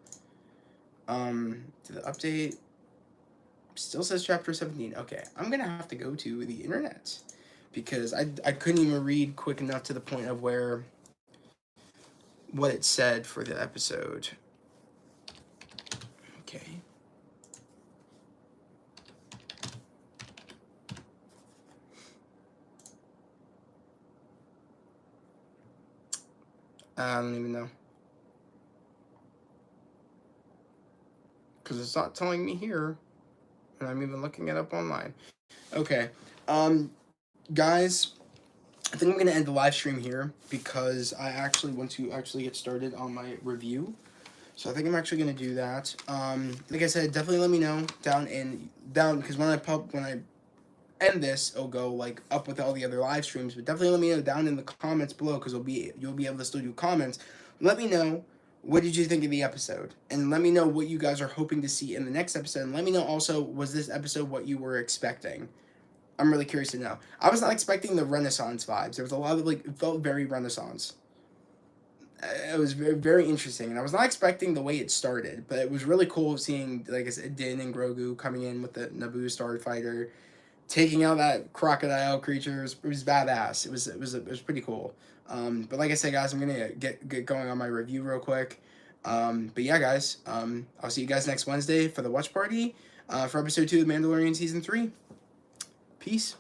To the update still says chapter 17. Okay, I'm gonna have to go to the internet because I couldn't even read quick enough to the point of where what it said for the episode. Okay. I don't even know. Because it's not telling me here. And I'm even looking it up online. Okay. Guys, I think I'm going to end the live stream here because I actually want to actually get started on my review. So I think I'm actually going to do that. Like I said, definitely let me know down because when I end this, it'll go like up with all the other live streams. But definitely let me know down in the comments below because you'll be able to still do comments. Let me know what did you think of the episode, and let me know what you guys are hoping to see in the next episode. And let me know also, was this episode what you were expecting? I'm really curious to know. I was not expecting the Renaissance vibes. There was a lot of like it felt very Renaissance. It was very, very interesting, and I was not expecting the way it started, but it was really cool seeing, like I said, Din and Grogu coming in with the Naboo Starfighter, taking out that crocodile creature. It was badass. It was pretty cool. But like I said, guys, I'm gonna get going on my review real quick. But yeah, guys, I'll see you guys next Wednesday for the watch party for episode 2 of Mandalorian season 3. Peace.